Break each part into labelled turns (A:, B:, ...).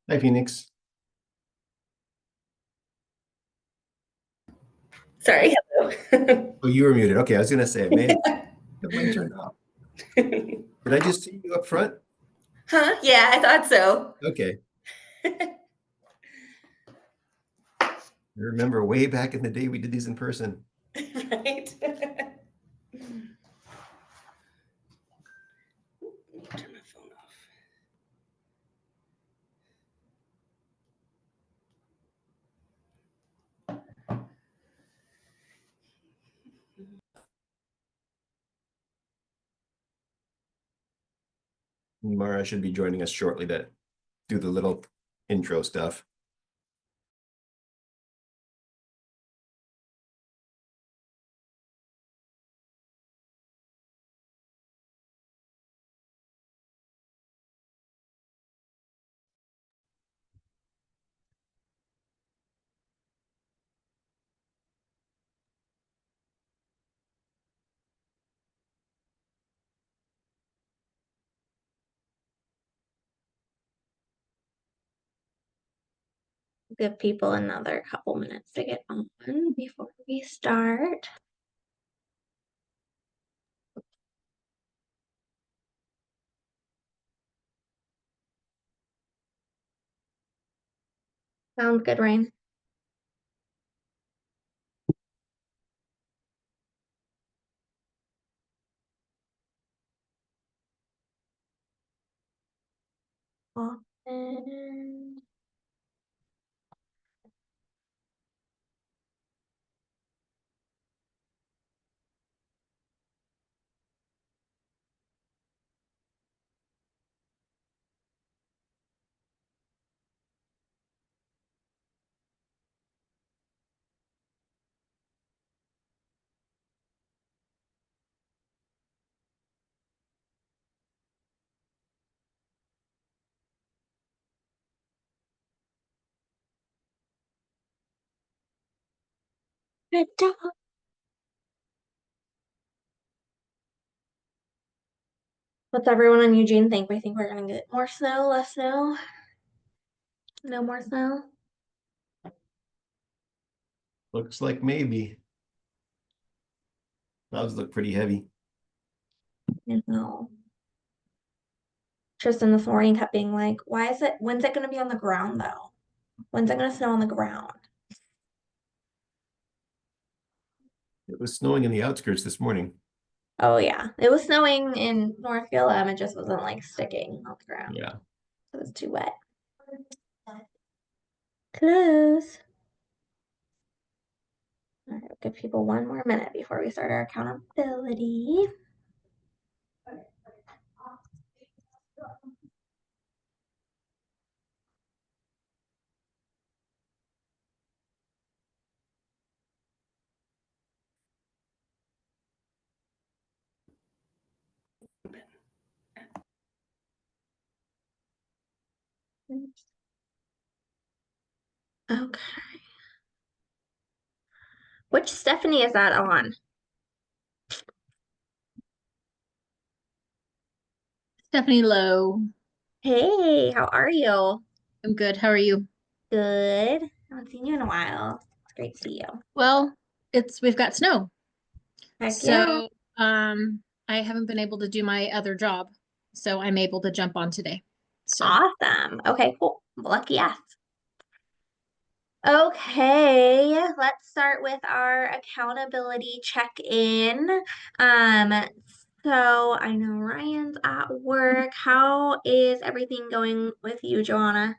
A: Hi, Phoenix.
B: Sorry, hello.
A: Oh, you were muted. Okay, I was gonna say, man, the mic turned off. Did I just see you up front?
B: Huh? Yeah, I thought so.
A: Okay. I remember way back in the day we did these in person.
B: Right? Turn my phone off.
A: Mara should be joining us shortly to do the little intro stuff.
C: Give people another couple minutes to get on before we start. Sounds good, Ryan. And good job. What's everyone in Eugene think? We think we're gonna get more snow, less snow? No more snow?
A: Looks like maybe. Clouds look pretty heavy.
C: No. Tristan this morning kept being like, when's it gonna be on the ground though? When's it gonna snow on the ground?
A: It was snowing in the outskirts this morning.
C: Oh yeah. It was snowing in North Gillum, it just wasn't like sticking on the ground.
A: Yeah.
C: It was too wet. Close. All right, we'll give people one more minute before we start our accountability. Okay. Which Stephanie is that on?
D: Stephanie Lowe.
C: Hey, how are you?
D: I'm good. How are you?
C: Good. I haven't seen you in a while. It's great to see you.
D: Well, we've got snow.
C: Heck yeah.
D: So, I haven't been able to do my other job, so I'm able to jump on today. So,
C: Awesome. Okay, cool. Lucky us. Okay, let's start with our accountability check-in. So I know Ryan's at work. How is everything going with you, Joanna?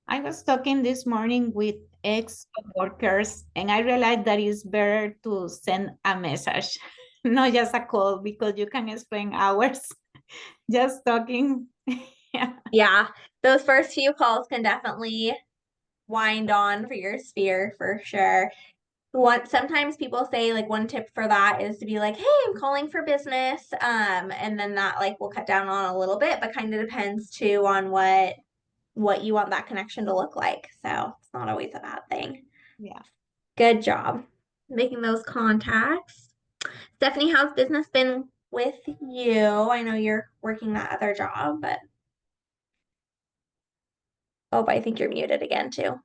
E: I was talking this morning with ex-workers, and I realized that it's better to send a message, not just a call, because you can spend hours just talking. Yeah.
C: Yeah, those first few calls can definitely wind on for your sphere for sure. Sometimes people say like one tip for that is to be like, hey, I'm calling for business. And then that like will cut down on a little bit, but kind of depends too on what you want that connection to look like. So it's not always a bad thing.
E: Yeah.
C: Good job making those contacts. Stephanie, how's business been with you. I know you're working that other job, but oh, I think you're muted again too.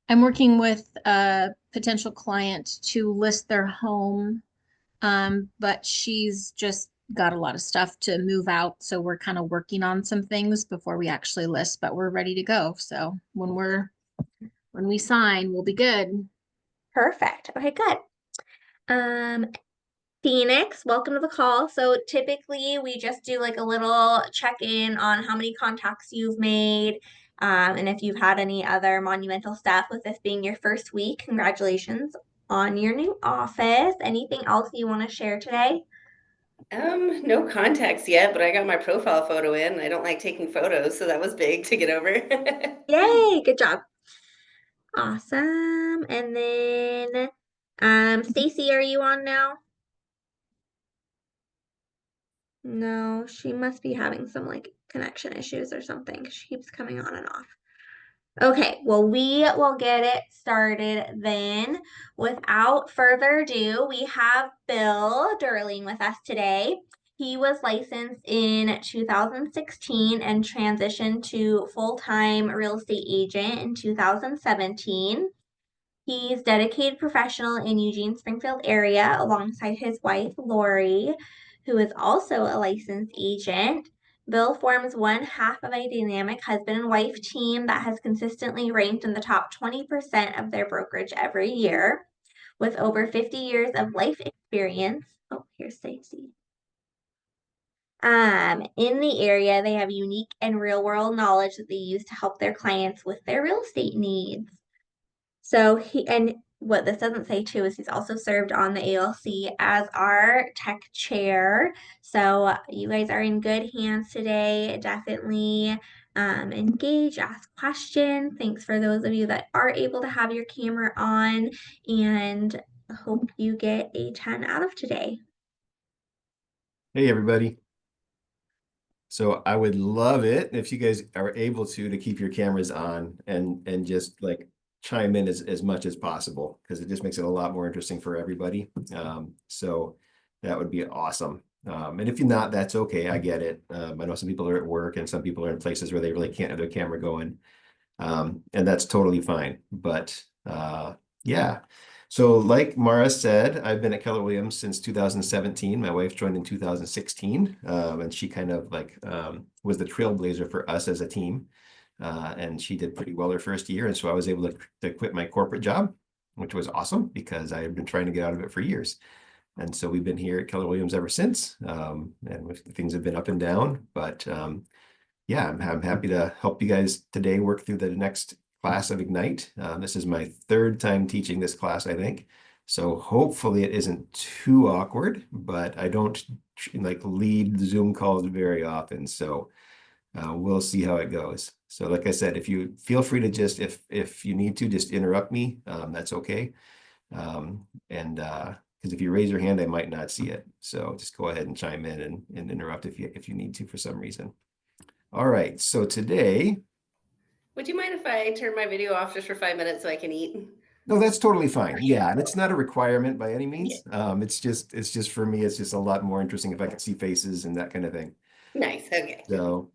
D: I'm working with a potential client to list their home, but she's just got a lot of stuff to move out. So we're kind of working on some things before we actually list, but we're ready to go. So when we sign, we'll be good.
C: Perfect. Okay, good. Phoenix, welcome to the call. So typically we just do like a little check-in on how many contacts you've made, and if you've had any other monumental stuff. With this being your first week, congratulations on your new office. Anything else you want to share today?
B: No contacts yet, but I got my profile photo in. I don't like taking photos, so that was big to get over.
C: Yay, good job. Awesome. And then Stacy, are you on now? No, she must be having some like connection issues or something. She keeps coming on and off. Okay, well, we will get it started then. Without further ado, we have Bill Durling with us today. He was licensed in 2016 and transitioned to full-time real estate agent in 2017. He's dedicated professional in Eugene, Springfield area alongside his wife, Lori, who is also a licensed agent. Bill forms one half of a dynamic husband and wife team that has consistently ranked in the top 20% of their brokerage every year. With over 50 years of life experience. Oh, here's Stacy. In the area, they have unique and real world knowledge that they use to help their clients with their real estate needs. So what this doesn't say too is he's also served on the ALC as our tech chair. So you guys are in good hands today. Definitely engage, ask questions. Thanks for those of you that are able to have your camera on, and hope you get a 10 out of today.
A: Hey, everybody. So I would love it if you guys are able to keep your cameras on and just like chime in as much as possible, because it just makes it a lot more interesting for everybody. So that would be awesome. And if you're not, that's okay. I get it. I know some people are at work and some people are in places where they really can't have their camera going. And that's totally fine. But yeah. So like Mara said, I've been at Keller Williams since 2017. My wife joined in 2016, and she kind of like was the trailblazer for us as a team. And she did pretty well her first year. And so I was able to quit my corporate job, which was awesome because I had been trying to get out of it for years. And so we've been here at Keller Williams ever since. And things have been up and down, but yeah, I'm happy to help you guys today work through the next class of Ignite. This is my third time teaching this class, I think. So hopefully it isn't too awkward, but I don't like lead Zoom calls very often. So we'll see how it goes. So like I said, if you feel free to just, if you need to, just interrupt me, that's okay. Because if you raise your hand, I might not see it. So just go ahead and chime in and interrupt if you need to for some reason. All right, so today.
B: Would you mind if I turn my video off just for 5 minutes so I can eat?
A: No, that's totally fine. Yeah, and it's not a requirement by any means. It's just for me, it's just a lot more interesting if I can see faces and that kind of thing.
B: Nice, okay.
A: So,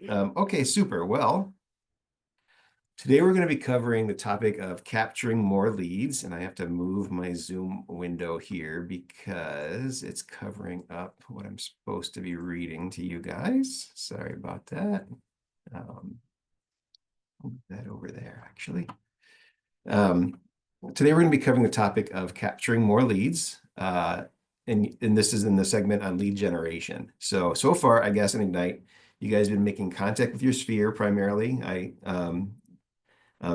A: okay, super. Well, today we're going to be covering the topic of capturing more leads, and I have to move my Zoom window here because it's covering up what I'm supposed to be reading to you guys. Sorry about that. Move that over there, actually. Today we're going to be covering the topic of capturing more leads, and this is in the segment on lead generation. So far, I guess in Ignite, you guys have been making contact with your sphere primarily.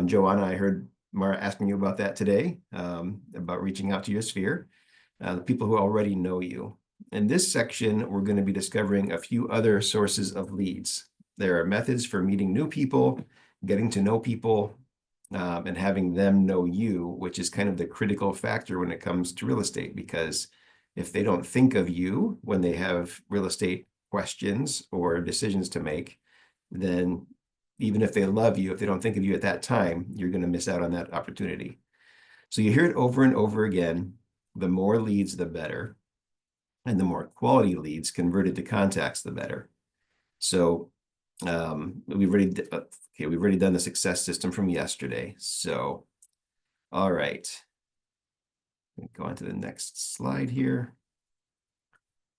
A: Joanna, I heard Mara asking you about that today, about reaching out to your sphere, the people who already know you. In this section, we're going to be discovering a few other sources of leads. There are methods for meeting new people, getting to know people, and having them know you, which is kind of the critical factor when it comes to real estate, because if they don't think of you when they have real estate questions or decisions to make, then even if they love you, if they don't think of you at that time, you're going to miss out on that opportunity. So you hear it over and over again. the more leads, the better. And the more quality leads converted to contacts, the better. So we've already done the success system from yesterday. So, all right. Go on to the next slide here.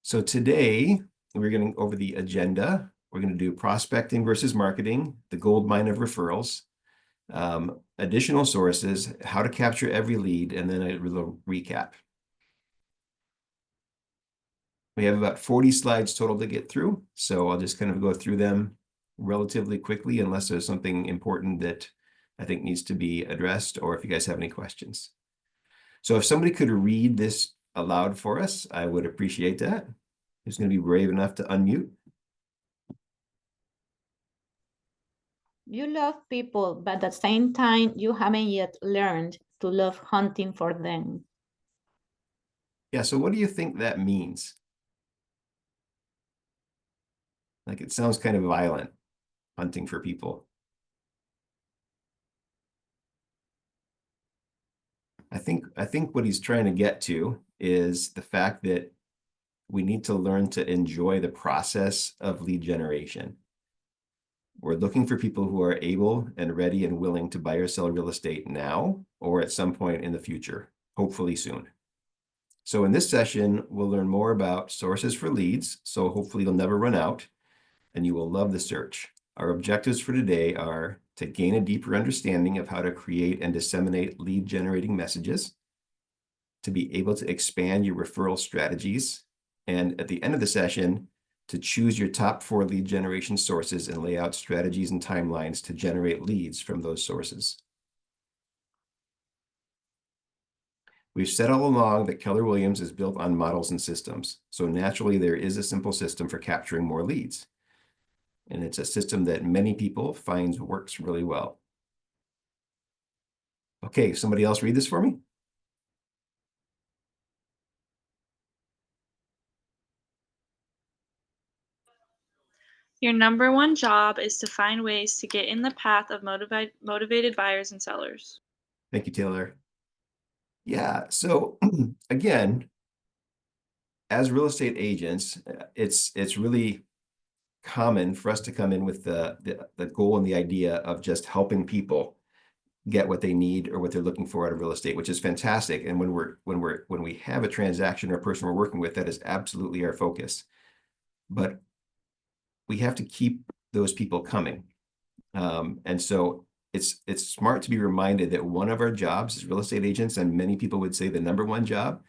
A: So today we're going to over the agenda. We're going to do prospecting versus marketing, the gold mine of referrals, additional sources, how to capture every lead, and then a little recap. We have about 40 slides total to get through, so I'll just kind of go through them relatively quickly unless there's something important that I think needs to be addressed, or if you guys have any questions. So if somebody could read this aloud for us, I would appreciate that. Who's going to be brave enough to unmute?
E: You love people, but at the same time, you haven't yet learned to love hunting for them.
A: Yeah, so what do you think that means? Like, it sounds kind of violent, hunting for people. I think what he's trying to get to is the fact that we need to learn to enjoy the process of lead generation. We're looking for people who are able and ready and willing to buy or sell real estate now or at some point in the future, hopefully soon. So in this session, we'll learn more about sources for leads. So hopefully you'll never run out and you will love the search. Our objectives for today are to gain a deeper understanding of how to create and disseminate lead generating messages, to be able to expand your referral strategies, and at the end of the session, to choose your top 4 lead generation sources and lay out strategies and timelines to generate leads from those sources. We've said all along that Keller Williams is built on models and systems. So naturally, there is a simple system for capturing more leads. And it's a system that many people find works really well. Okay, somebody else read this for me?
F: Your number one job is to find ways to get in the path of motivated buyers and sellers.
A: Thank you, Taylor. Yeah, so again, as real estate agents, it's really common for us to come in with the goal and the idea of just helping people get what they need or what they're looking for out of real estate, which is fantastic. And when we have a transaction or a person we're working with, that is absolutely our focus. But we have to keep those people coming. And so it's smart to be reminded that one of our jobs as real estate agents, and many people would say the number one job,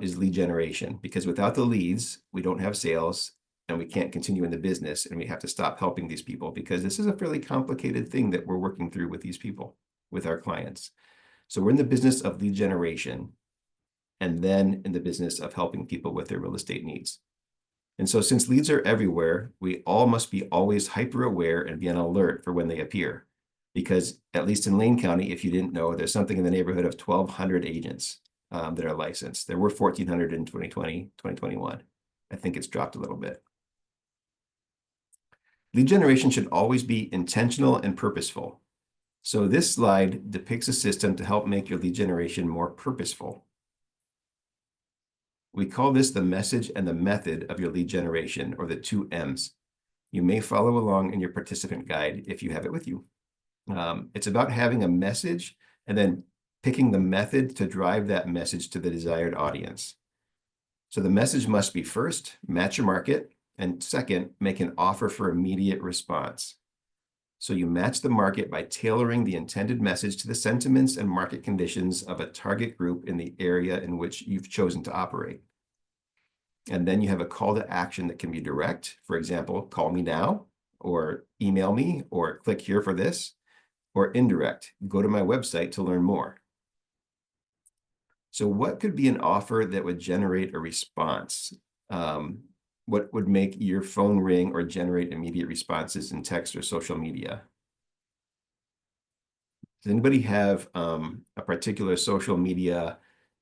A: is lead generation, because without the leads, we don't have sales and we can't continue in the business, and we have to stop helping these people because this is a fairly complicated thing that we're working through with these people, with our clients. So we're in the business of lead generation and then in the business of helping people with their real estate needs. And so since leads are everywhere, we all must be always hyper aware and be on alert for when they appear. Because at least in Lane County, if you didn't know, there's something in the neighborhood of 1,200 agents that are licensed. There were 1,400 in 2020, 2021. I think it's dropped a little bit. Lead generation should always be intentional and purposeful. So this slide depicts a system to help make your lead generation more purposeful. We call this the message and the method of your lead generation, or the 2 M's. You may follow along in your participant guide if you have it with you. It's about having a message and then picking the method to drive that message to the desired audience. So the message must be, first, match your market, and second, make an offer for immediate response. So you match the market by tailoring the intended message to the sentiments and market conditions of a target group in the area in which you've chosen to operate. And then you have a call to action that can be direct. For example, call me now, or email me, or click here for this, or indirect, go to my website to learn more. So what could be an offer that would generate a response? What would make your phone ring or generate immediate responses in text or social media? Does anybody have a particular social media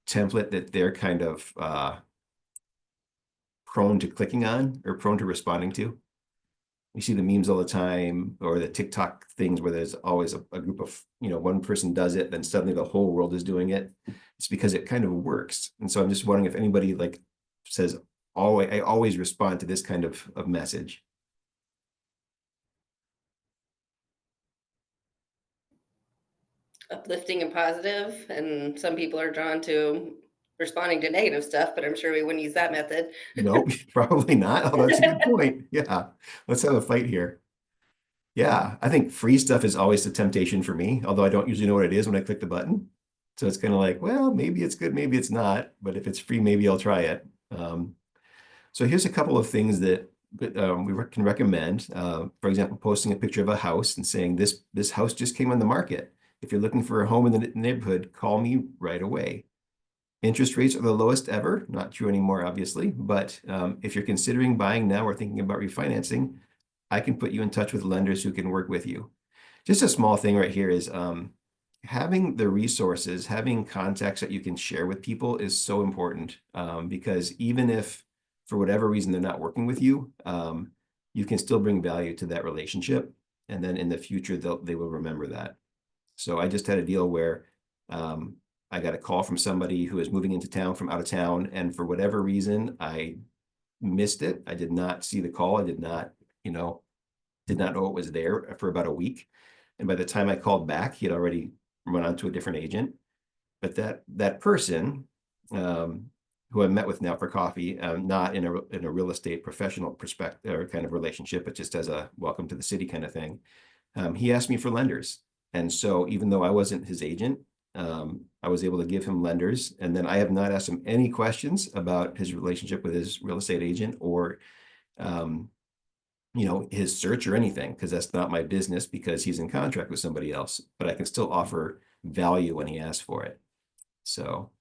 A: template that they're kind of prone to clicking on or prone to responding to? you see the memes all the time, or the TikTok things where there's always a group of, one person does it, then suddenly the whole world is doing it. It's because it kind of works. And so I'm just wondering if anybody like says, I always respond to this kind of message.
B: Uplifting and positive, and some people are drawn to responding to negative stuff, but I'm sure we wouldn't use that method.
A: Nope, probably not. Oh, that's a good point. Yeah, let's have a fight here. Yeah, I think free stuff is always the temptation for me, although I don't usually know what it is when I click the button. So it's kind of like, well, maybe it's good, maybe it's not, but if it's free, maybe I'll try it. So here's a couple of things that we can recommend. For example, posting a picture of a house and saying, this house just came on the market. If you're looking for a home in the neighborhood, call me right away. Interest rates are the lowest ever. Not true anymore, obviously, but if you're considering buying now or thinking about refinancing, I can put you in touch with lenders who can work with you. Just a small thing right here is having the resources, having contacts that you can share with people is so important, because even if for whatever reason they're not working with you, you can still bring value to that relationship. And then in the future, they will remember that. So I just had a deal where I got a call from somebody who is moving into town from out of town, and for whatever reason, I missed it. I did not see the call. I did not know it was there for about a week. And by the time I called back, he had already run on to a different agent. But that person, who I met with now for coffee, not in a real estate professional perspective or kind of relationship, but just as a welcome to the city kind of thing, he asked me for lenders. And so even though I wasn't his agent, I was able to give him lenders. And then I have not asked him any questions about his relationship with his real estate agent or his search or anything, because that's not my business, because he's in contract with somebody else, but I can still offer value when he asks for it. So.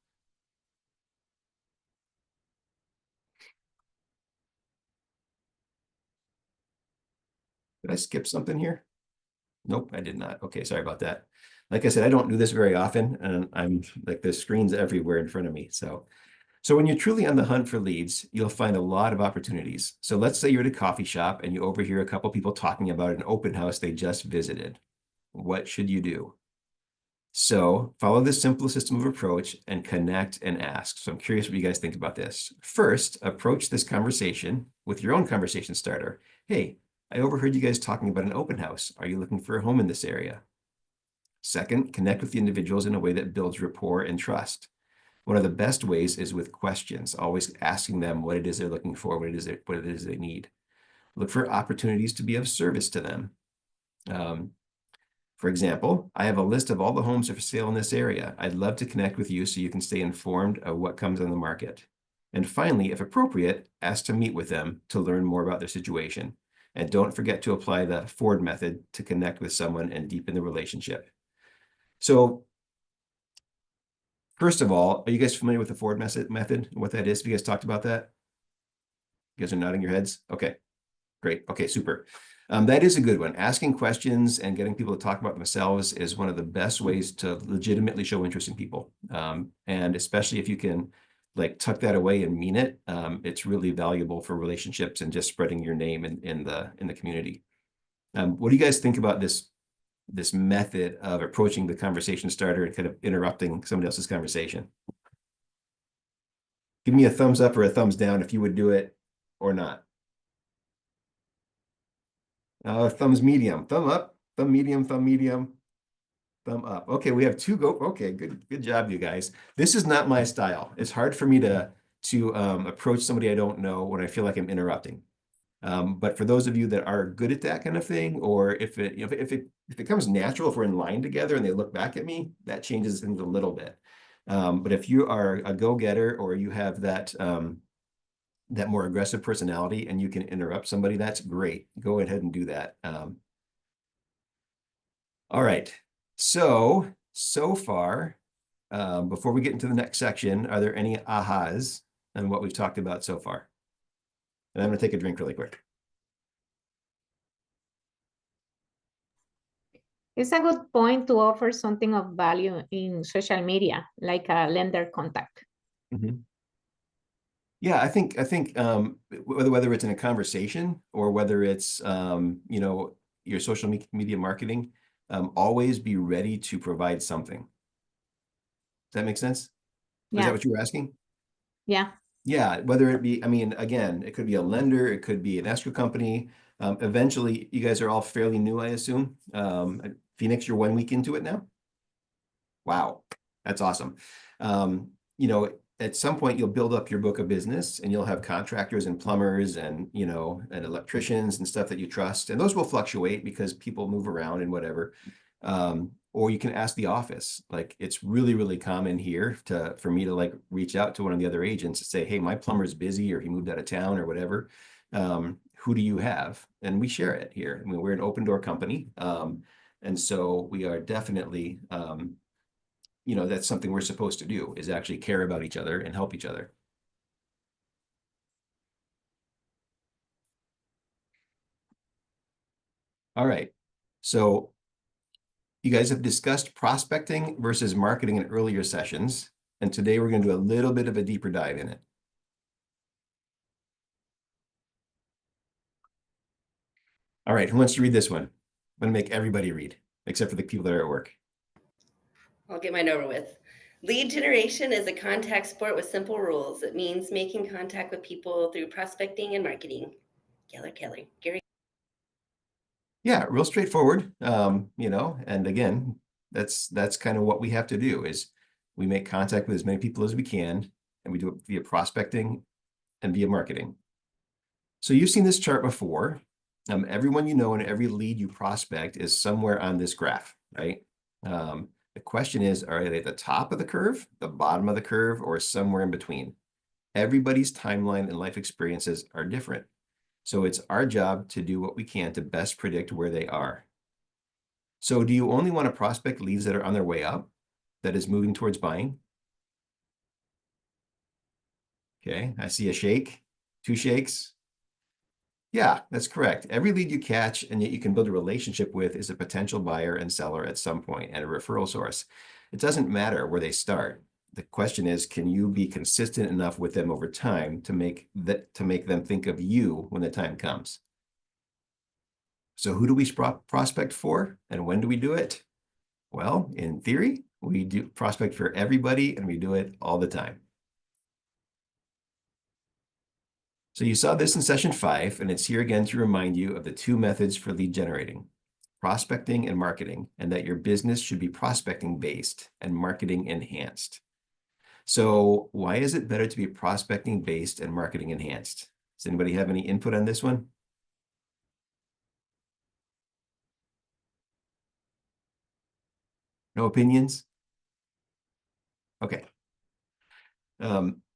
A: Did I skip something here? Nope, I did not. Okay, sorry about that. Like I said, I don't do this very often, and I'm like, the screen's everywhere in front of me. So when you're truly on the hunt for leads, you'll find a lot of opportunities. So let's say you're at a coffee shop and you overhear a couple people talking about an open house they just visited. What should you do? So follow this simple system of approach and connect and ask. So I'm curious what you guys think about this. First, approach this conversation with your own conversation starter. Hey, I overheard you guys talking about an open house. Are you looking for a home in this area? Second, connect with the individuals in a way that builds rapport and trust. One of the best ways is with questions, always asking them what it is they're looking for, what it is they need. Look for opportunities to be of service to them. For example, I have a list of all the homes for sale in this area. I'd love to connect with you so you can stay informed of what comes on the market. And finally, if appropriate, ask to meet with them to learn more about their situation. And don't forget to apply the Ford method to connect with someone and deepen the relationship. So first of all, are you guys familiar with the Ford method and what that is? Have you guys talked about that? You guys are nodding your heads? Okay, great. Okay, super. That is a good one. Asking questions and getting people to talk about themselves is one of the best ways to legitimately show interest in people. And especially if you can like tuck that away and mean it, it's really valuable for relationships and just spreading your name in the community. What do you guys think about this method of approaching the conversation starter and kind of interrupting somebody else's conversation? Give me a thumbs up or a thumbs down if you would do it or not. Thumbs medium, thumb up, thumb medium, thumb up. Okay, we have two go. Okay, good job, you guys. This is not my style. It's hard for me to approach somebody I don't know when I feel like I'm interrupting. But for those of you that are good at that kind of thing, or if it comes natural, if we're in line together and they look back at me, that changes things a little bit. But if you are a go-getter or you have that more aggressive personality and you can interrupt somebody, that's great. Go ahead and do that. All right. So far, before we get into the next section, are there any ahas on what we've talked about so far? And I'm going to take a drink really quick.
E: It's a good point to offer something of value in social media, like a lender contact.
A: Mm-hmm. Yeah, I think whether it's in a conversation or whether it's you know, your social media marketing, always be ready to provide something. Does that make sense? Is that
E: Yeah,
A: what you were asking?
E: yeah,
A: Yeah, whether it be, I mean, again, it could be a lender, it could be an escrow company. Eventually, you guys are all fairly new, I assume. Phoenix, you're 1 week into it now? Wow, that's awesome. You know, at some point you'll build up your book of business and you'll have contractors and plumbers and, you know, and electricians and stuff that you trust. And those will fluctuate because people move around and whatever. Or you can ask the office. Like it's really, really common here for me to like reach out to one of the other agents and say, hey, my plumber's busy or he moved out of town or whatever. Who do you have? And we share it here. I mean, we're an open door company. And so we are definitely you know, that's something we're supposed to do, is actually care about each other and help each other. All right. So you guys have discussed prospecting versus marketing in earlier sessions. And today we're going to do a little bit of a deeper dive in it. All right. Who wants to read this one? I'm going to make everybody read, except for the people that are at work.
B: I'll get mine over with. Lead generation is a contact sport with simple rules. It means making contact with people through prospecting and marketing. Gary.
A: Yeah, real straightforward. You know, and again, that's kind of what we have to do is we make contact with as many people as we can, and we do it via prospecting and via marketing. So you've seen this chart before. Everyone you know and every lead you prospect is somewhere on this graph, right? The question is, are they at the top of the curve, the bottom of the curve, or somewhere in between? Everybody's timeline and life experiences are different. So it's our job to do what we can to best predict where they are. So do you only want to prospect leads that are on their way up, that is moving towards buying? Okay, I see a shake, 2 shakes. Yeah, that's correct. Every lead you catch and yet you can build a relationship with is a potential buyer and seller at some point and a referral source. It doesn't matter where they start. The question is, can you be consistent enough with them over time to make them think of you when the time comes? So who do we prospect for and when do we do it? Well, in theory, we do prospect for everybody and we do it all the time. So you saw this in session 5, and it's here again to remind you of the 2 methods for lead generating, prospecting and marketing, and that your business should be prospecting based and marketing enhanced. So why is it better to be prospecting based and marketing enhanced? Does anybody have any input on this one? No opinions? Okay.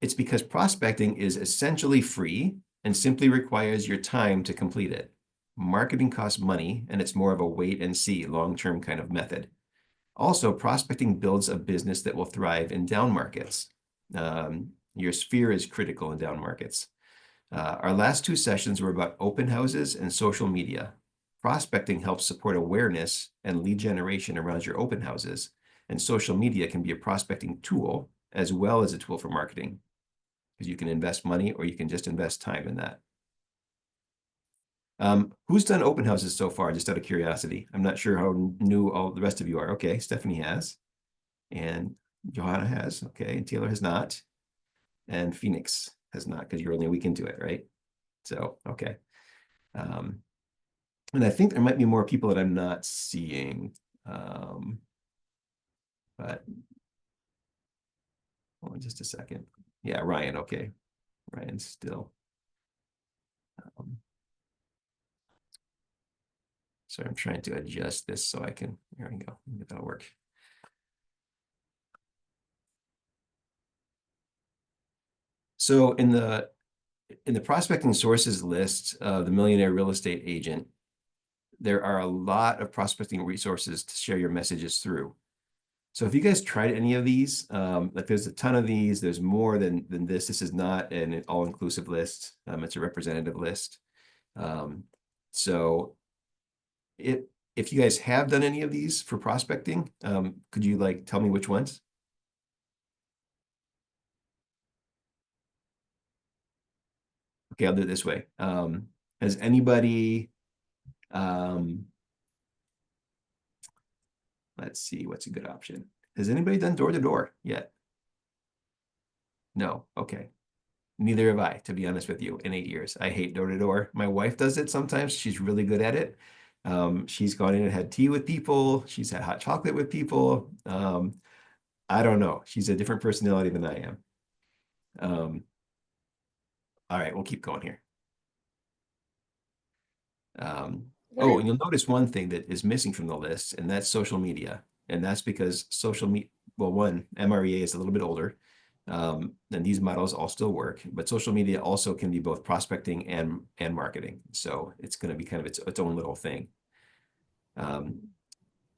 A: It's because prospecting is essentially free and simply requires your time to complete it. Marketing costs money, and it's more of a wait and see long-term kind of method. Also, prospecting builds a business that will thrive in down markets. Your sphere is critical in down markets. Our last 2 sessions were about open houses and social media. Prospecting helps support awareness and lead generation around your open houses, and social media can be a prospecting tool as well as a tool for marketing, because you can invest money or you can just invest time in that. Who's done open houses so far, just out of curiosity? I'm not sure how new all the rest of you are. Okay, Stephanie has, and Johanna has, okay, and Taylor has not, and Phoenix has not, because you're only a week into it, right? So, okay. And I think there might be more people that I'm not seeing, but hold on just a second. Yeah, Ryan, okay. Ryan's still. So I'm trying to adjust this so I can, here we go, maybe that'll work. So in the prospecting sources list of the Millionaire Real Estate Agent, there are a lot of prospecting resources to share your messages through. So if you guys tried any of these, like there's a ton of these, there's more than this. This is not an all-inclusive list. It's a representative list. So if you guys have done any of these for prospecting, could you like tell me which ones? Okay, I'll do it this way. Has anybody, let's see, what's a good option? Has anybody done door-to-door yet? No, okay. Neither have I, to be honest with you, in 8 years. I hate door-to-door. My wife does it sometimes. She's really good at it. She's gone in and had tea with people. She's had hot chocolate with people. I don't know. She's a different personality than I am. All right, we'll keep going here. Oh, and you'll notice one thing that is missing from the list, and that's social media. And that's because social media, well, one, MREA is a little bit older, and these models all still work, but social media also can be both prospecting and marketing. So it's going to be kind of its own little thing.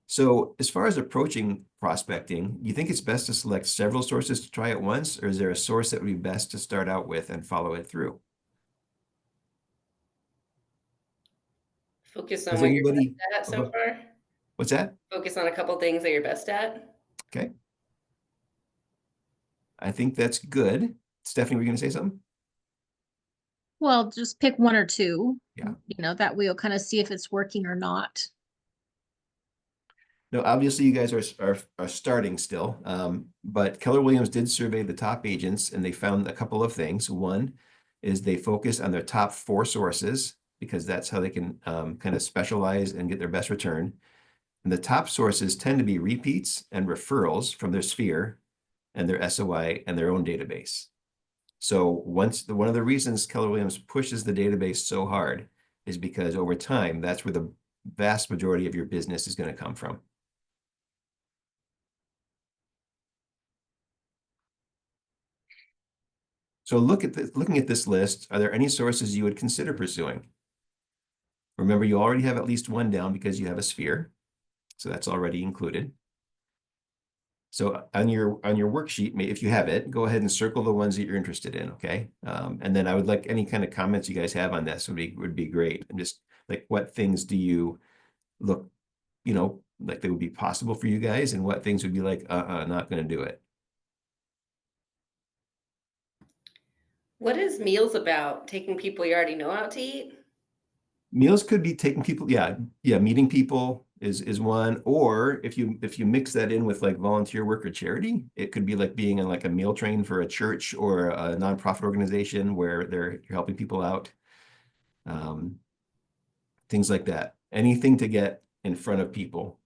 A: So as far as approaching prospecting, you think it's best to select several sources to try at once, or is there a source that would be best to start out with and follow it through?
B: Focus on
A: Has
B: what you're
A: anybody-
B: best at so far.
A: What's that?
B: Focus on a couple things that you're best at.
A: Okay. I think that's good. Stephanie, were you going to say something?
D: Well, just pick one or two.
A: Yeah.
D: You know, that way you'll kind of see if it's working or not.
A: No, obviously you guys are starting still, but Keller Williams did survey the top agents and they found a couple of things. One is they focus on their top 4 sources because that's how they can kind of specialize and get their best return. And the top sources tend to be repeats and referrals from their sphere and their SOI and their own database. So one of the reasons Keller Williams pushes the database so hard is because over time, that's where the vast majority of your business is going to come from. So looking at this list, are there any sources you would consider pursuing? Remember, you already have at least one down because you have a sphere. So that's already included. So on your worksheet, if you have it, go ahead and circle the ones that you're interested in, okay? And then I would like any kind of comments you guys have on this would be great. And just like what things do you look, you know, like they would be possible for you guys, and what things would be like, not going to do it.
B: What is meals about? Taking people you already know out to eat?
A: Meals could be taking people, yeah, meeting people is one, or if you mix that in with like volunteer work or charity, it could be like being on like a meal train for a church or a nonprofit organization where you're helping people out. Things like that. Anything to get in front of people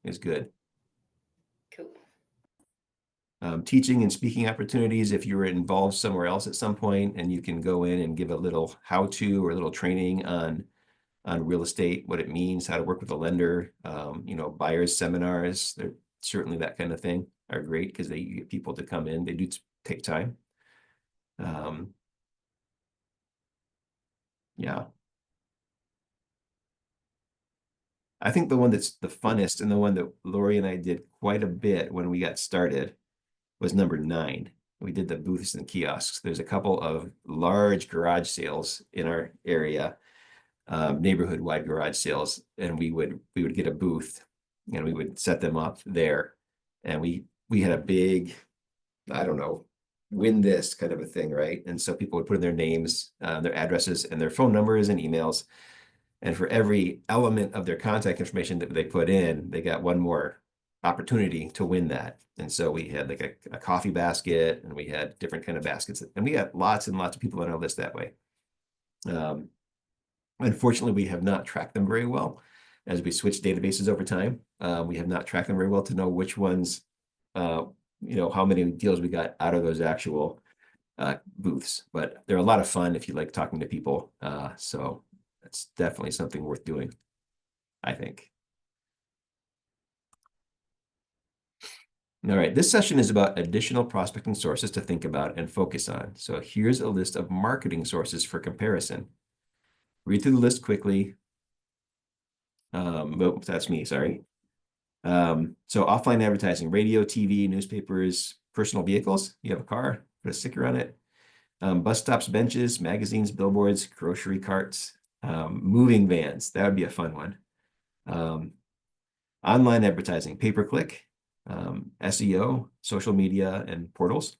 A: is good.
B: Cool.
A: Teaching and speaking opportunities, if you were involved somewhere else at some point and you can go in and give a little how-to or a little training on real estate, what it means, how to work with a lender, you know, buyers seminars, they're certainly that kind of thing are great because they get people to come in. They do take time. Yeah. I think the one that's the funnest and the one that Lori and I did quite a bit when we got started was number 9. We did the booths and kiosks. There's a couple of large garage sales in our area, neighborhood-wide garage sales, and we would get a booth and we would set them up there, and we had a big, I don't know, win this kind of a thing, right? And so people would put in their names, their addresses, and their phone numbers and emails, and for every element of their contact information that they put in, they got one more opportunity to win that. And so we had like a coffee basket, and we had different kind of baskets, and we got lots and lots of people on our list that way. Unfortunately, we have not tracked them very well as we switch databases over time. We have not tracked them very well to know which ones, you know, how many deals we got out of those actual booths. But they're a lot of fun if you like talking to people. So that's definitely something worth doing, I think. All right, this session is about additional prospecting sources to think about and focus on. So here's a list of marketing sources for comparison. Read through the list quickly. Oh, that's me, sorry. So offline advertising, radio, TV, newspapers, personal vehicles. You have a car, put a sticker on it. Bus stops, benches, magazines, billboards, grocery carts, moving vans. That would be a fun one. Online advertising, pay-per-click, SEO, social media, and portals,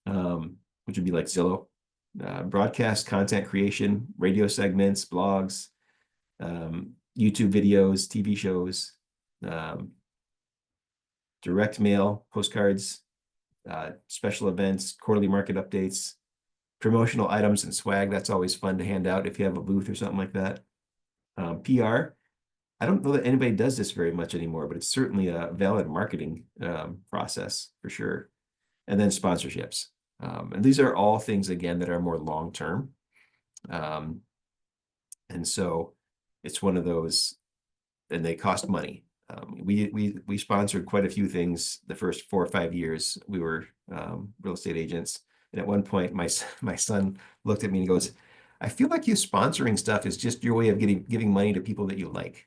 A: which would be like Zillow. broadcast content creation, radio segments, blogs, YouTube videos, TV shows, direct mail, postcards, special events, quarterly market updates, promotional items and swag. That's always fun to hand out if you have a booth or something like that. PR. I don't know that anybody does this very much anymore, but it's certainly a valid marketing process for sure. And then sponsorships. And these are all things, again, that are more long-term. And so it's one of those, and they cost money. We sponsored quite a few things the first 4 or 5 years we were real estate agents. And at one point, my son looked at me and goes, I feel like you sponsoring stuff is just your way of giving money to people that you like.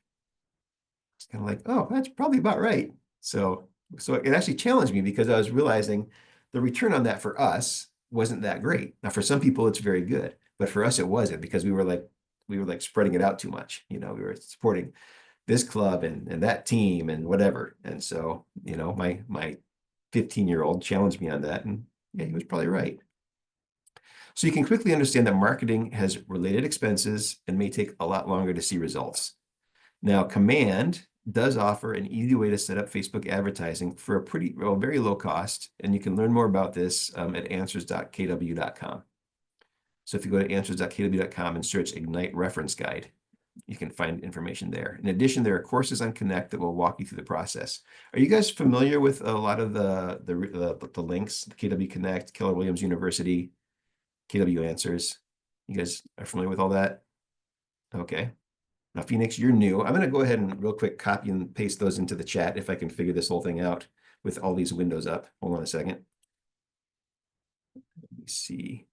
A: It's kind of like, oh, that's probably about right. So it actually challenged me because I was realizing the return on that for us wasn't that great. Now, for some people, it's very good, but for us, it wasn't because we were like spreading it out too much. You know, we were supporting this club and that team and whatever. And so, you know, my 15-year-old challenged me on that, and yeah, he was probably right. So you can quickly understand that marketing has related expenses and may take a lot longer to see results. Now, Command does offer an easy way to set up Facebook advertising for a very low cost, and you can learn more about this at answers.kw.com. So if you go to answers.kw.com and search Ignite Reference Guide, you can find information there. In addition, there are courses on Connect that will walk you through the process. Are you guys familiar with a lot of the links? The KW Connect, Keller Williams University, KW Answers. You guys are familiar with all that? Okay. Now, Phoenix, you're new. I'm going to go ahead and real quick copy and paste those into the chat if I can figure this whole thing out with all these windows up. Hold on a second. Let me see.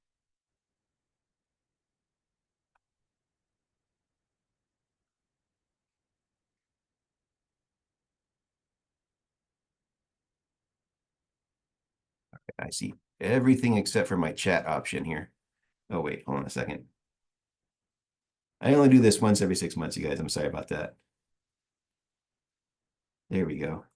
A: Okay, I see everything except for my chat option here. Oh, wait, hold on a second. I only do this once every 6 months, you guys. I'm sorry about that. There we go.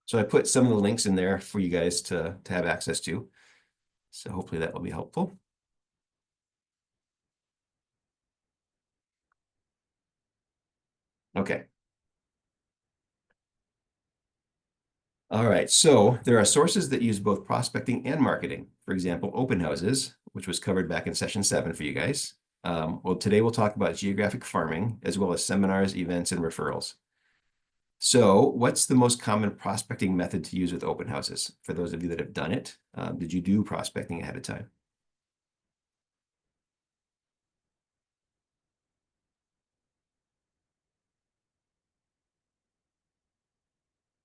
A: So I put some of the links in there for you guys to have access to. So hopefully that will be helpful. Okay. All right, so there are sources that use both prospecting and marketing. For example, open houses, which was covered back in session 7 for you guys. Well, today we'll talk about geographic farming, as well as seminars, events, and referrals. So what's the most common prospecting method to use with open houses? For those of you that have done it, did you do prospecting ahead of time?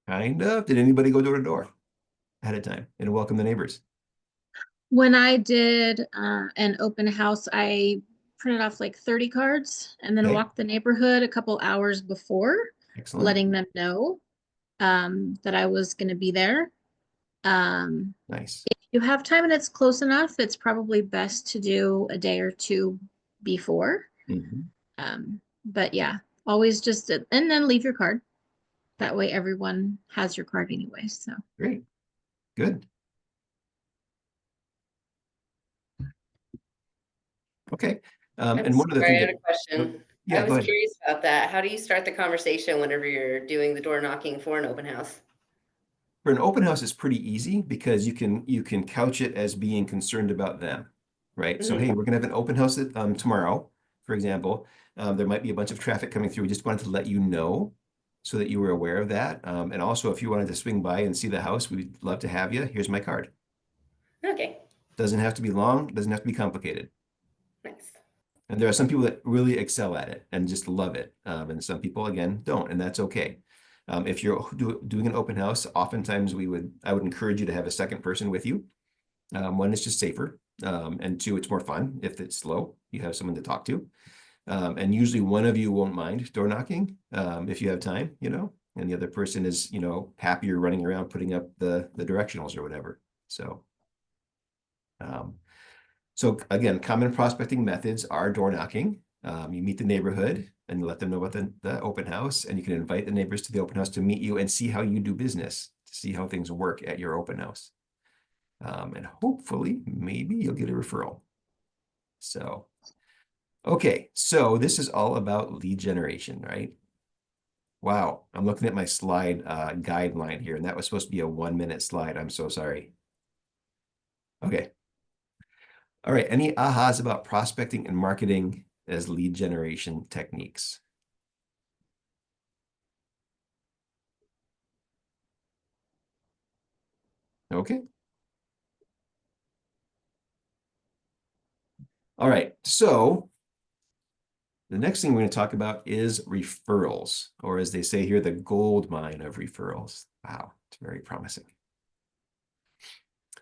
A: Kind of. Did anybody go door to door ahead of time and welcome the neighbors?
D: When I did an open house, I printed off like 30 cards and then
A: Okay.
D: walked the neighborhood a couple hours before,
A: Excellent.
D: letting them know that I was going to be there.
A: Nice.
D: If you have time and it's close enough, it's probably best to do a day or two before. But yeah, always just, and then leave your card. That way everyone has your card anyway, so.
A: Great. Good. Okay. And one of the
B: Sorry,
A: things
B: I had a question.
A: Yeah,
B: I
A: go
B: was
A: ahead.
B: curious about that. How do you start the conversation whenever you're doing the door knocking for an open house?
A: For an open house, it's pretty easy because you can couch it as being concerned about them, right? So, hey, we're gonna have an open house tomorrow, for example. There might be a bunch of traffic coming through. We just wanted to let you know so that you were aware of that. And also, if you wanted to swing by and see the house, we'd love to have you. Here's my card.
B: Okay,
A: Doesn't have to be long, doesn't have to be complicated.
B: nice.
A: And there are some people that really excel at it and just love it. And some people, again, don't, and that's okay. If you're doing an open house, oftentimes I would encourage you to have a second person with you. One, is just safer, and 2, it's more fun. If it's slow, you have someone to talk to. And usually one of you won't mind door knocking if you have time, and the other person is, happier running around putting up the directionals or whatever. So again, common prospecting methods are door knocking. You meet the neighborhood and let them know about the open house, and you can invite the neighbors to the open house to meet you and see how you do business. to see how things work at your open house. And hopefully, maybe you'll get a referral. So, okay, so this is all about lead generation, right? Wow, I'm looking at my slide guideline here, and that was supposed to be a 1-minute slide. I'm so sorry. Okay. All right, any ahas about prospecting and marketing as lead generation techniques? Okay. All right, so the next thing we're going to talk about is referrals, or as they say here, the gold mine of referrals. Wow, it's very promising.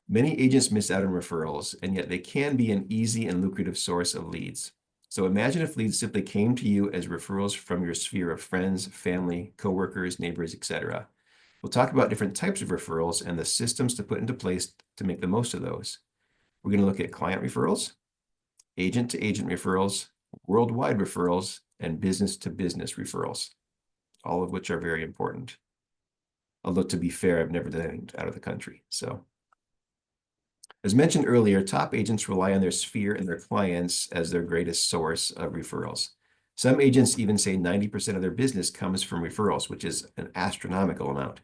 A: Many agents miss out on referrals, and yet they can be an easy and lucrative source of leads. So imagine if leads simply came to you as referrals from your sphere of friends, family, coworkers, neighbors, etc. We'll talk about different types of referrals and the systems to put into place to make the most of those. We're going to look at client referrals, agent-to-agent referrals, worldwide referrals, and business-to-business referrals, all of which are very important. Although, to be fair, I've never done anything out of the country, so. As mentioned earlier, top agents rely on their sphere and their clients as their greatest source of referrals. Some agents even say 90% of their business comes from referrals, which is an astronomical amount.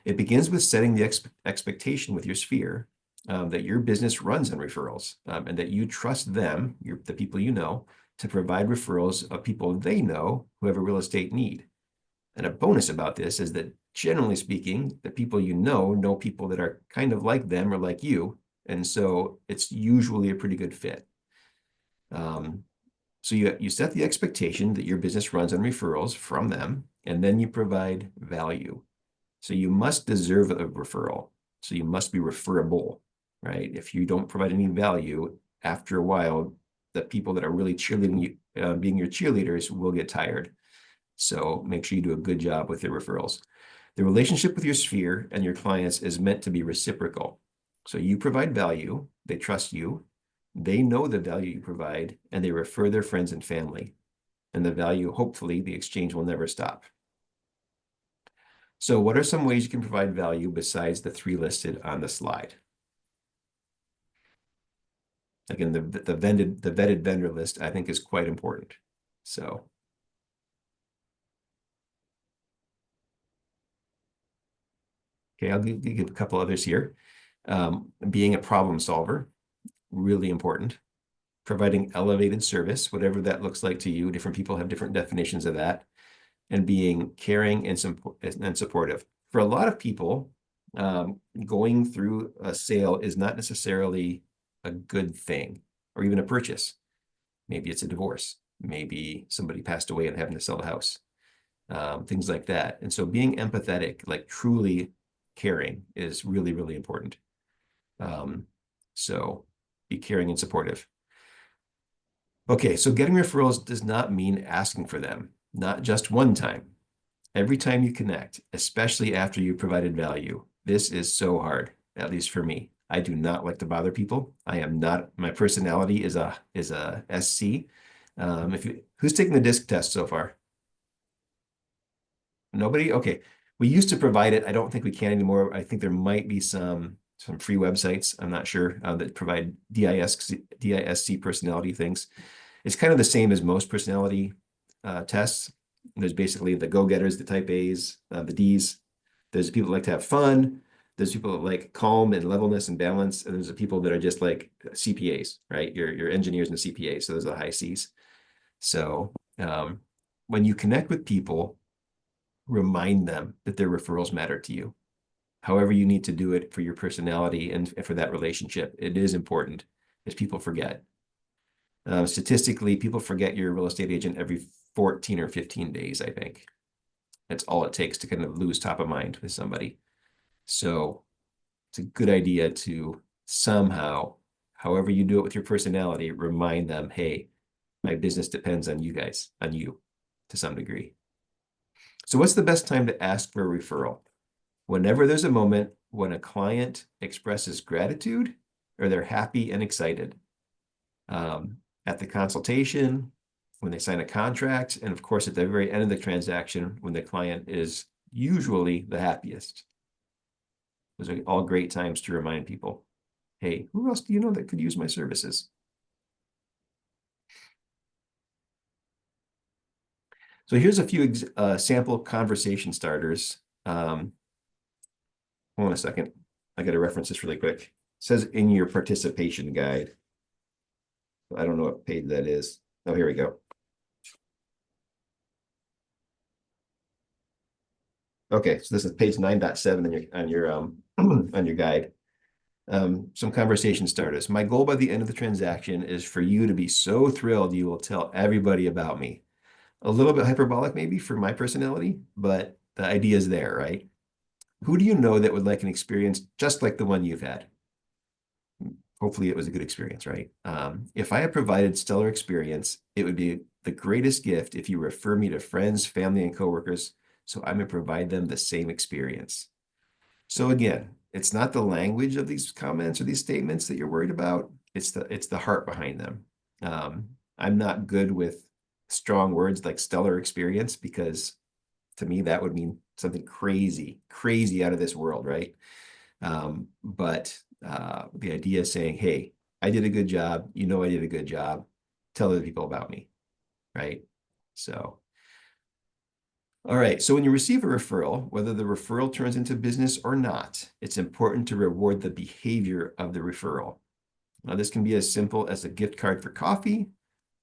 A: It begins with setting the expectation with your sphere that your business runs on referrals and that you trust them, the people you know, to provide referrals of people they know who have a real estate need. And a bonus about this is that generally speaking, the people you know people that are kind of like them or like you. And so it's usually a pretty good fit. So you set the expectation that your business runs on referrals from them, and then you provide value. So you must deserve a referral. So you must be referable, right? If you don't provide any value, after a while, the people that are really cheerleading you, being your cheerleaders will get tired. So make sure you do a good job with your referrals. The relationship with your sphere and your clients is meant to be reciprocal. So you provide value, they trust you, they know the value you provide, and they refer their friends and family. And the value, hopefully, the exchange will never stop. So what are some ways you can provide value besides the 3 listed on the slide? Again, the vetted vendor list, I think, is quite important. So. Okay, I'll give a couple others here. Being a problem solver, really important. Providing elevated service, whatever that looks like to you. Different people have different definitions of that. And being caring and supportive. For a lot of people, going through a sale is not necessarily a good thing, or even a purchase. Maybe it's a divorce. Maybe somebody passed away and having to sell the house. Things like that. And so being empathetic, like truly caring, is really, really important. So be caring and supportive. Okay, so getting referrals does not mean asking for them, not just one time. Every time you connect, especially after you provided value. This is so hard, at least for me. I do not like to bother people. I am not, my personality is a SC. Who's taking the DISC test so far? Nobody? Okay. We used to provide it. I don't think we can anymore. I think there might be some free websites, I'm not sure, that provide DISC personality things. It's kind of the same as most personality tests. There's basically the go-getters, the type A's, the D's. There's people that like to have fun. There's people that like calm and levelness and balance. And there's the people that are just like CPAs, right? Your engineers and CPAs. So those are the high C's. So when you connect with people, remind them that their referrals matter to you. However you need to do it for your personality and for that relationship, it is important, as people forget. Statistically, people forget you're a real estate agent every 14 or 15 days, I think. That's all it takes to kind of lose top of mind with somebody. So it's a good idea to somehow, however you do it with your personality, remind them, hey, my business depends on you guys, on you to some degree. So what's the best time to ask for a referral? Whenever there's a moment when a client expresses gratitude or they're happy and excited. At the consultation, when they sign a contract, and of course at the very end of the transaction when the client is usually the happiest. Those are all great times to remind people, hey, who else do you know that could use my services? So here's a few sample conversation starters. Hold on a second. I got to reference this really quick. It says in your participation guide. I don't know what page that is. Oh, here we go. Okay, so this is page 9.7 on your on your guide. Some conversation starters. My goal by the end of the transaction is for you to be so thrilled you will tell everybody about me. A little bit hyperbolic maybe for my personality, but the idea is there, right? Who do you know that would like an experience just like the one you've had? Hopefully it was a good experience, right? If I had provided stellar experience, it would be the greatest gift if you refer me to friends, family, and coworkers, so I'm going to provide them the same experience. So again, it's not the language of these comments or these statements that you're worried about. It's the heart behind them. I'm not good with strong words like stellar experience because to me that would mean something crazy out of this world, right? But the idea is saying, hey, I did a good job. You know, I did a good job. Tell other people about me, right? So, all right. So when you receive a referral, whether the referral turns into business or not, it's important to reward the behavior of the referral. Now, this can be as simple as a gift card for coffee,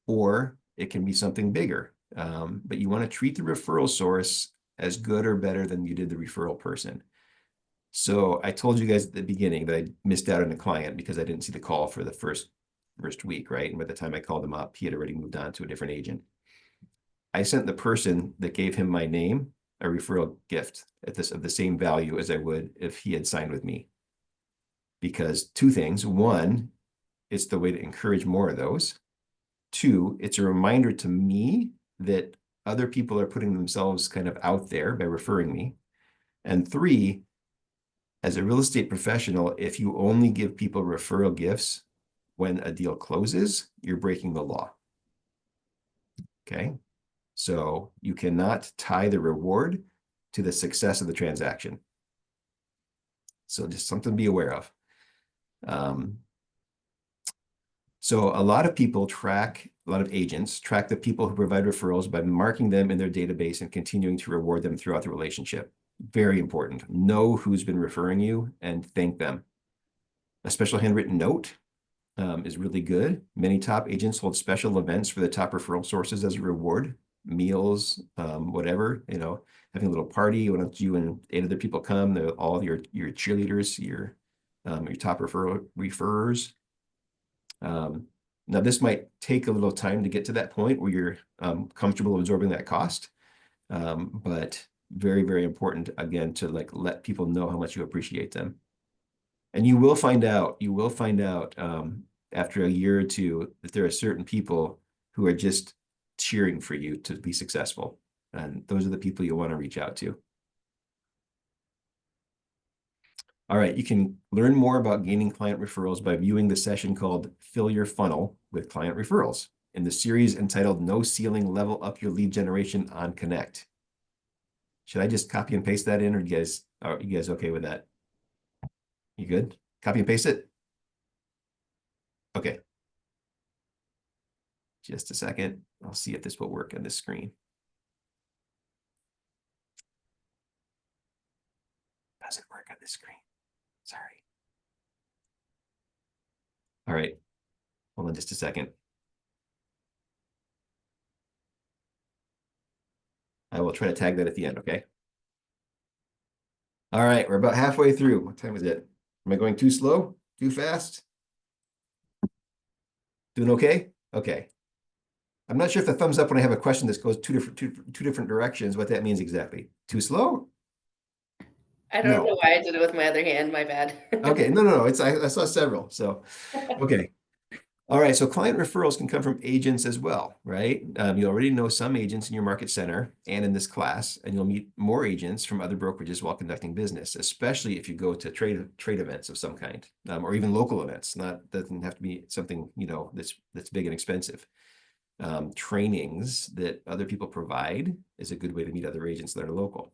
A: or it can be something bigger. But you want to treat the referral source as good or better than you did the referral person. So I told you guys at the beginning that I missed out on a client because I didn't see the call for the first week, right? And by the time I called him up, he had already moved on to a different agent. I sent the person that gave him my name a referral gift of the same value as I would if he had signed with me. Because two things. One, it's the way to encourage more of those. Two, it's a reminder to me that other people are putting themselves kind of out there by referring me. And three, as a real estate professional, if you only give people referral gifts when a deal closes, you're breaking the law. Okay, so you cannot tie the reward to the success of the transaction. So just something to be aware of. So a lot of agents track the people who provide referrals by marking them in their database and continuing to reward them throughout the relationship. Very important. Know who's been referring you and thank them. A special handwritten note is really good. Many top agents hold special events for the top referral sources as a reward, meals, whatever, having a little party when you and 8 other people come, all your cheerleaders, your top referrers. Now this might take a little time to get to that point where you're comfortable absorbing that cost, but very, very important again to let people know how much you appreciate them. And you will find out after a year or two that there are certain people who are just cheering for you to be successful. And those are the people you want to reach out to. All right, you can learn more about gaining client referrals by viewing the session called Fill Your Funnel with Client Referrals in the series entitled No Ceiling, Level Up Your Lead Generation on Connect. Should I just copy and paste that in, or are you guys okay with that? You good? Copy and paste it? Okay. Just a second. I'll see if this will work on this screen. Does it work on this screen? Sorry. All right. Hold on just a second. I will try to tag that at the end, okay? All right, we're about halfway through. What time is it? Am I going too slow? Too fast? Doing okay? Okay. I'm not sure if the thumbs up when I have a question that goes two different directions, what that means exactly. Too slow?
B: I don't know why I did it with my other hand. My bad.
A: Okay, no. I saw several. So, okay. All right, so client referrals can come from agents as well, right? You already know some agents in your market center and in this class, and you'll meet more agents from other brokerages while conducting business, especially if you go to trade events of some kind, or even local events. Doesn't have to be something that's big and expensive. Trainings that other people provide is a good way to meet other agents that are local.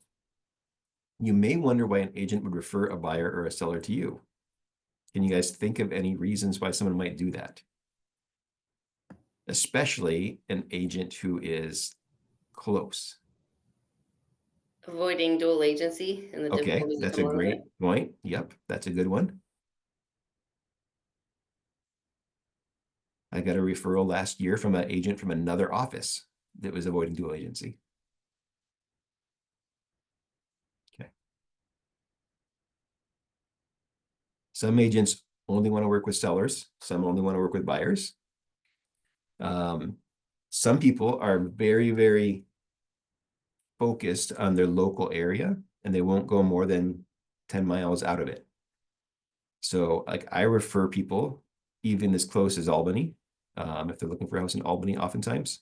A: You may wonder why an agent would refer a buyer or a seller to you. Can you guys think of any reasons why someone might do that? Especially an agent who is close.
B: Avoiding dual agency and the
A: Okay,
B: difficulties that
A: that's
B: come
A: a
B: along with
A: great
B: it.
A: point. Yep, that's a good one. I got a referral last year from an agent from another office that was avoiding dual agency. Okay. Some agents only want to work with sellers. Some only want to work with buyers. Some people are very, very focused on their local area and they won't go more than 10 miles out of it. So like I refer people even as close as Albany, if they're looking for a house in Albany oftentimes,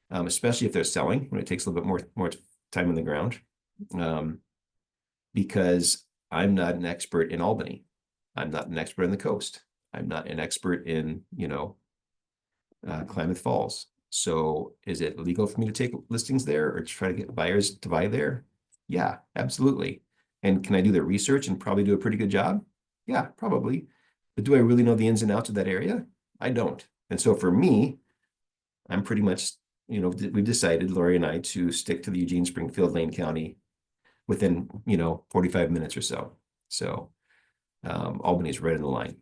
A: especially if they're selling, when it takes a little bit more time on the ground, because I'm not an expert in Albany. I'm not an expert on the coast. I'm not an expert in, Klamath Falls. So is it legal for me to take listings there or to try to get buyers to buy there? Yeah, absolutely. And can I do the research and probably do a pretty good job? Yeah, probably. But do I really know the ins and outs of that area? I don't. And so for me, I'm pretty much, we've decided, Lori and I, to stick to the Eugene, Springfield, Lane County within, 45 minutes or so. So Albany is right in the line.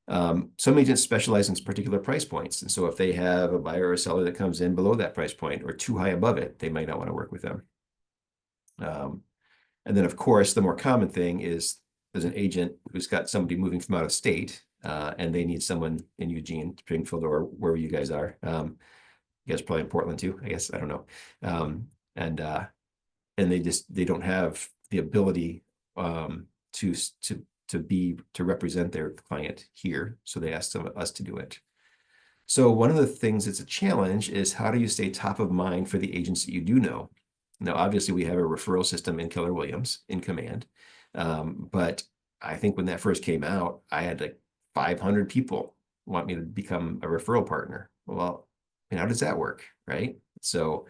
A: Some agents specialize in particular price points. And so if they have a buyer or a seller that comes in below that price point or too high above it, they might not want to work with them. And then, of course, the more common thing is there's an agent who's got somebody moving from out of state and they need someone in Eugene, Springfield, or wherever you guys are. You guys are probably in Portland too, I guess. I don't know. And they don't have the ability to represent their client here. So they asked us to do it. So one of the things that's a challenge is how do you stay top of mind for the agents that you do know? Now, obviously we have a referral system in Keller Williams in Command. But I think when that first came out, I had like 500 people want me to become a referral partner. Well, how does that work? Right. So,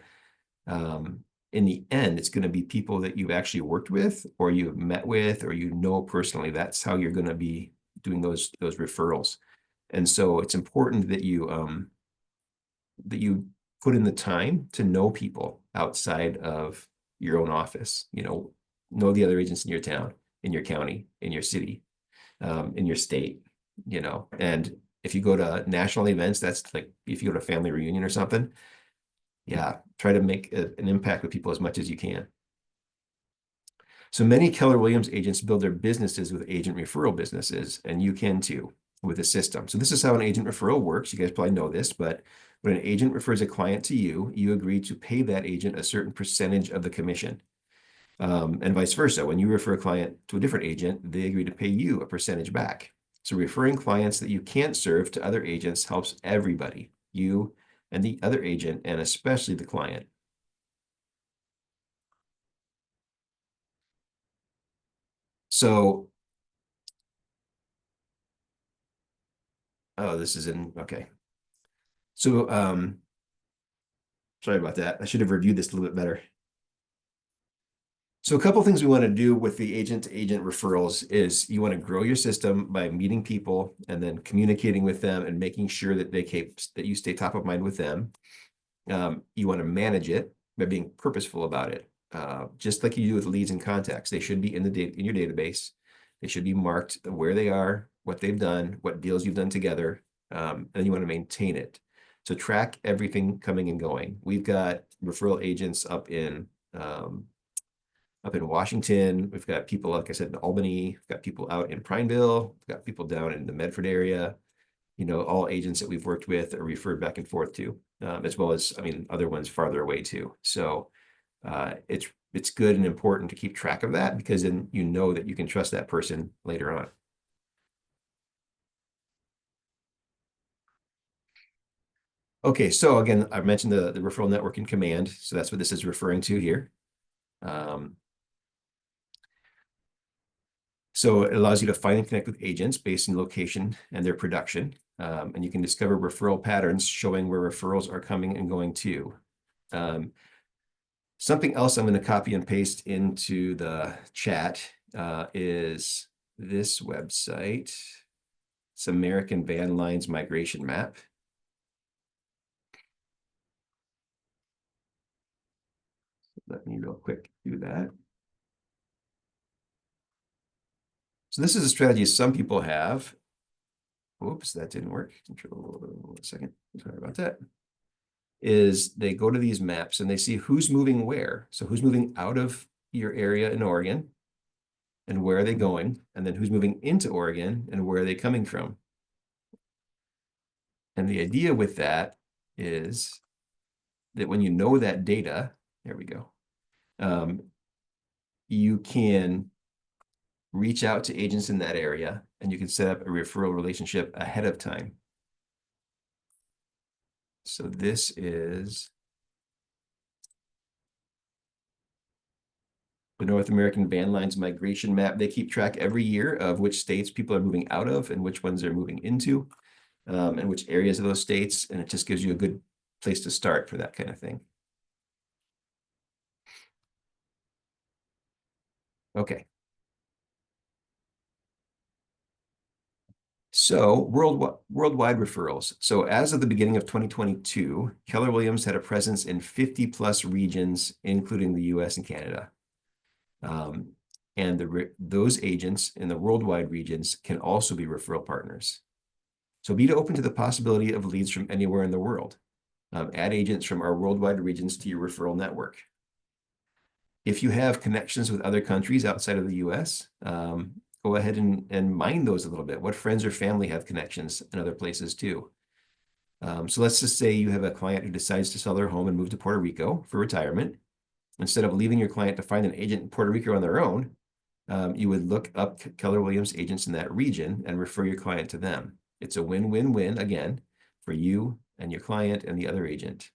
A: in the end, it's going to be people that you've actually worked with or you've met with or personally. That's how you're going to be doing those referrals. And so it's important that you put in the time to know people outside of your own office, know the other agents in your town, in your county, in your city, in your state, and if you go to national events, that's like if you go to a family reunion or something, yeah, try to make an impact with people as much as you can. So many Keller Williams agents build their businesses with agent referral businesses, and you can too with a system. So this is how an agent referral works. You guys probably know this, but when an agent refers a client to you, you agree to pay that agent a certain percentage of the commission. And vice versa. When you refer a client to a different agent, they agree to pay you a percentage back. So referring clients that you can't serve to other agents helps everybody, you and the other agent, and especially the client. So, this is okay. So, sorry about that. I should have reviewed this a little bit better. So a couple of things we want to do with the agent-to-agent referrals is you want to grow your system by meeting people and then communicating with them and making sure that that you stay top of mind with them. You want to manage it by being purposeful about it, just like you do with leads and contacts. They should be in your database. They should be marked where they are, what they've done, what deals you've done together, and you want to maintain it. So track everything coming and going. We've got referral agents up in Washington. We've got people, like I said, in Albany. We've got people out in Prineville. We've got people down in the Medford area. All agents that we've worked with are referred back and forth to, as well as, other ones farther away too. So it's good and important to keep track of that because then you know that you can trust that person later on. Okay, so again, I've mentioned the referral network in Command. So that's what this is referring to here. So it allows you to find and connect with agents based on location and their production. And you can discover referral patterns showing where referrals are coming and going to. Something else I'm going to copy and paste into the chat is this website. It's American Van Lines Migration Map. Let me real quick do that. So this is a strategy some people have. Oops, that didn't work. Control, 1 second. Sorry about that. Is they go to these maps and they see who's moving where. So who's moving out of your area in Oregon and where are they going? And then who's moving into Oregon and where are they coming from? And the idea with that is that when you know that data, there we go, you can reach out to agents in that area and you can set up a referral relationship ahead of time. So this is the North American Van Lines Migration Map. They keep track every year of which states people are moving out of and which ones they're moving into, and which areas of those states. And it just gives you a good place to start for that kind of thing. Okay. So worldwide referrals. So as of the beginning of 2022, Keller Williams had a presence in 50 plus regions, including the US and Canada. And those agents in the worldwide regions can also be referral partners. So be open to the possibility of leads from anywhere in the world. Add agents from our worldwide regions to your referral network. If you have connections with other countries outside of the US, go ahead and mine those a little bit. What friends or family have connections in other places too? So let's just say you have a client who decides to sell their home and move to Puerto Rico for retirement. Instead of leaving your client to find an agent in Puerto Rico on their own, you would look up Keller Williams agents in that region and refer your client to them. It's a win-win-win, again, for you and your client and the other agent.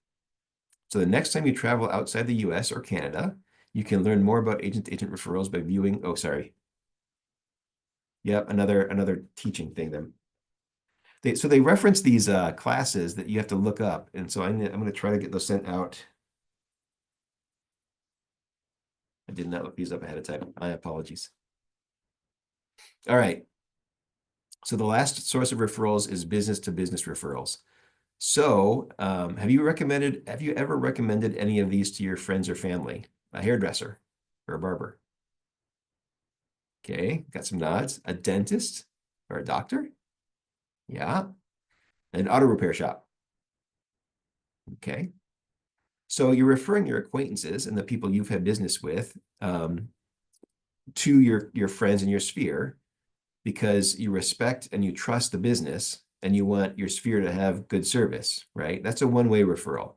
A: So the next time you travel outside the US or Canada, you can learn more about agent-to-agent referrals by viewing, oh, sorry. Yep, another teaching thing then. So they reference these classes that you have to look up. And so I'm going to try to get those sent out. I did not look these up ahead of time. My apologies. All right. So the last source of referrals is business-to-business referrals. So have you ever recommended any of these to your friends or family? A hairdresser or a barber? Okay, got some nods. A dentist or a doctor? Yeah. An auto repair shop. Okay. So you're referring your acquaintances and the people you've had business with to your friends in your sphere because you respect and you trust the business and you want your sphere to have good service, right? That's a one-way referral.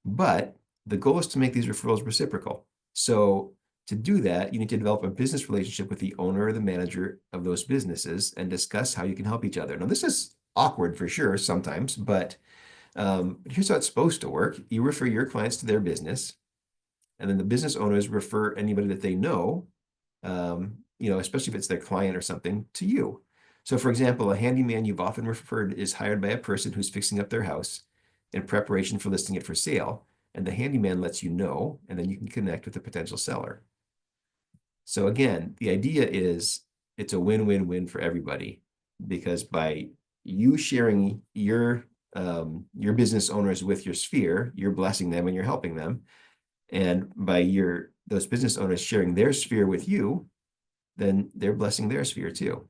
A: But the goal is to make these referrals reciprocal. So to do that, you need to develop a business relationship with the owner or the manager of those businesses and discuss how you can help each other. Now, this is awkward for sure sometimes, but here's how it's supposed to work. You refer your clients to their business, and then the business owners refer anybody that they know, especially if it's their client or something, to you. So for example, a handyman you've often referred is hired by a person who's fixing up their house in preparation for listing it for sale, and the handyman lets you know, and then you can connect with the potential seller. So again, the idea is it's a win-win-win for everybody, because by you sharing your business owners with your sphere, you're blessing them and you're helping them. And by those business owners sharing their sphere with you, then they're blessing their sphere too.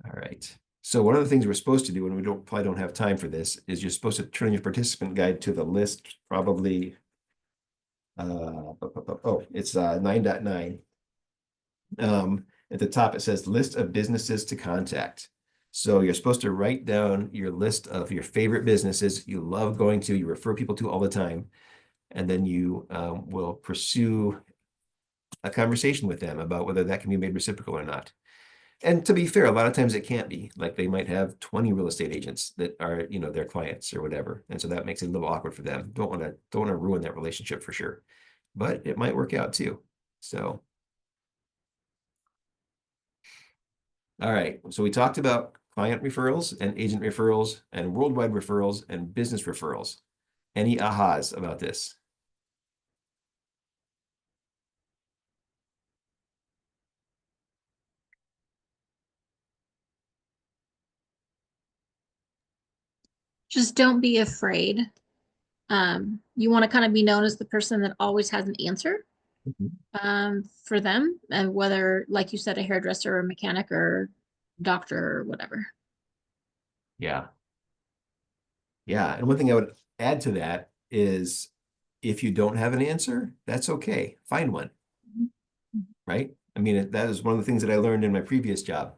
A: All right. So one of the things we're supposed to do, and we probably don't have time for this, is you're supposed to turn your participant guide to the list, probably, it's 9.9. At the top, it says list of businesses to contact. So you're supposed to write down your list of your favorite businesses you love going to, you refer people to all the time, and then you will pursue a conversation with them about whether that can be made reciprocal or not. And to be fair, a lot of times it can't be. Like they might have 20 real estate agents that are, their clients or whatever. And so that makes it a little awkward for them. Don't want to ruin that relationship for sure. But it might work out too. So all right. So we talked about client referrals and agent referrals and worldwide referrals and business referrals. Any ahas about this?
D: Just don't be afraid. You want to kind of be known as the person that always has an answer for them, and whether, like you said, a hairdresser or mechanic or doctor or whatever.
A: Yeah. Yeah. And one thing I would add to that is if you don't have an answer, that's okay. Find one. Right? I mean, that is one of the things that I learned in my previous job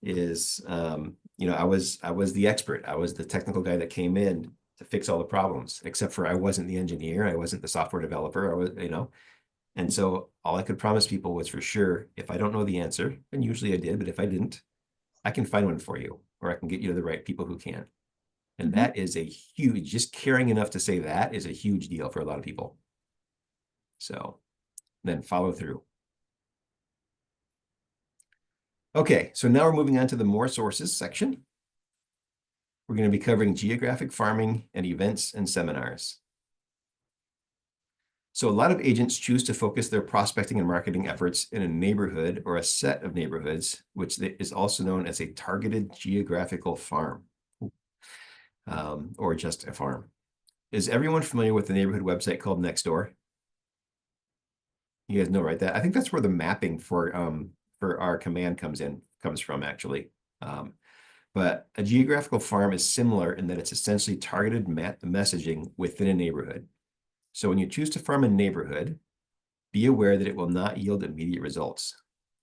A: is, you know, I was the expert. I was the technical guy that came in to fix all the problems, except for I wasn't the engineer. I wasn't the software developer. I was, you know, and so all I could promise people was for sure, if I don't know the answer, and usually I did, but if I didn't, I can find one for you, or I can get you to the right people who can. And that is a huge, just caring enough to say that is a huge deal for a lot of people. So then follow through. Okay, so now we're moving on to the more sources section. We're going to be covering geographic farming and events and seminars. So a lot of agents choose to focus their prospecting and marketing efforts in a neighborhood or a set of neighborhoods, which is also known as a targeted geographical farm, or just a farm. Is everyone familiar with the neighborhood website called Nextdoor? You guys know, right? That I think that's where the mapping for our command comes from, actually. But a geographical farm is similar in that it's essentially targeted messaging within a neighborhood. So when you choose to farm a neighborhood, be aware that it will not yield immediate results.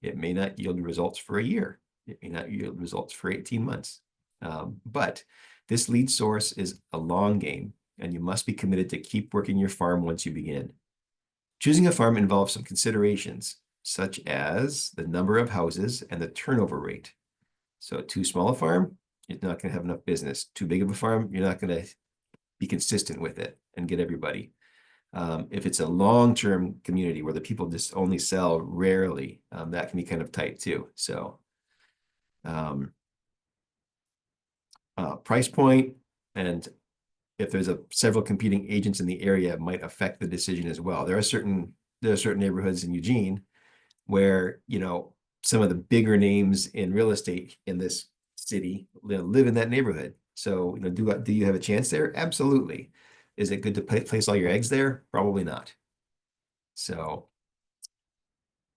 A: It may not yield results for a year. It may not yield results for 18 months. But this lead source is a long game, and you must be committed to keep working your farm once you begin. Choosing a farm involves some considerations, such as the number of houses and the turnover rate. So too small a farm, you're not going to have enough business. Too big of a farm, you're not going to be consistent with it and get everybody. If it's a long-term community where the people just only sell rarely, that can be kind of tight too. So price point, and if there's several competing agents in the area, might affect the decision as well. There are certain neighborhoods in Eugene where, you know, some of the bigger names in real estate in this city live in that neighborhood. So, you know, do you have a chance there? Absolutely. Is it good to place all your eggs there? Probably not. So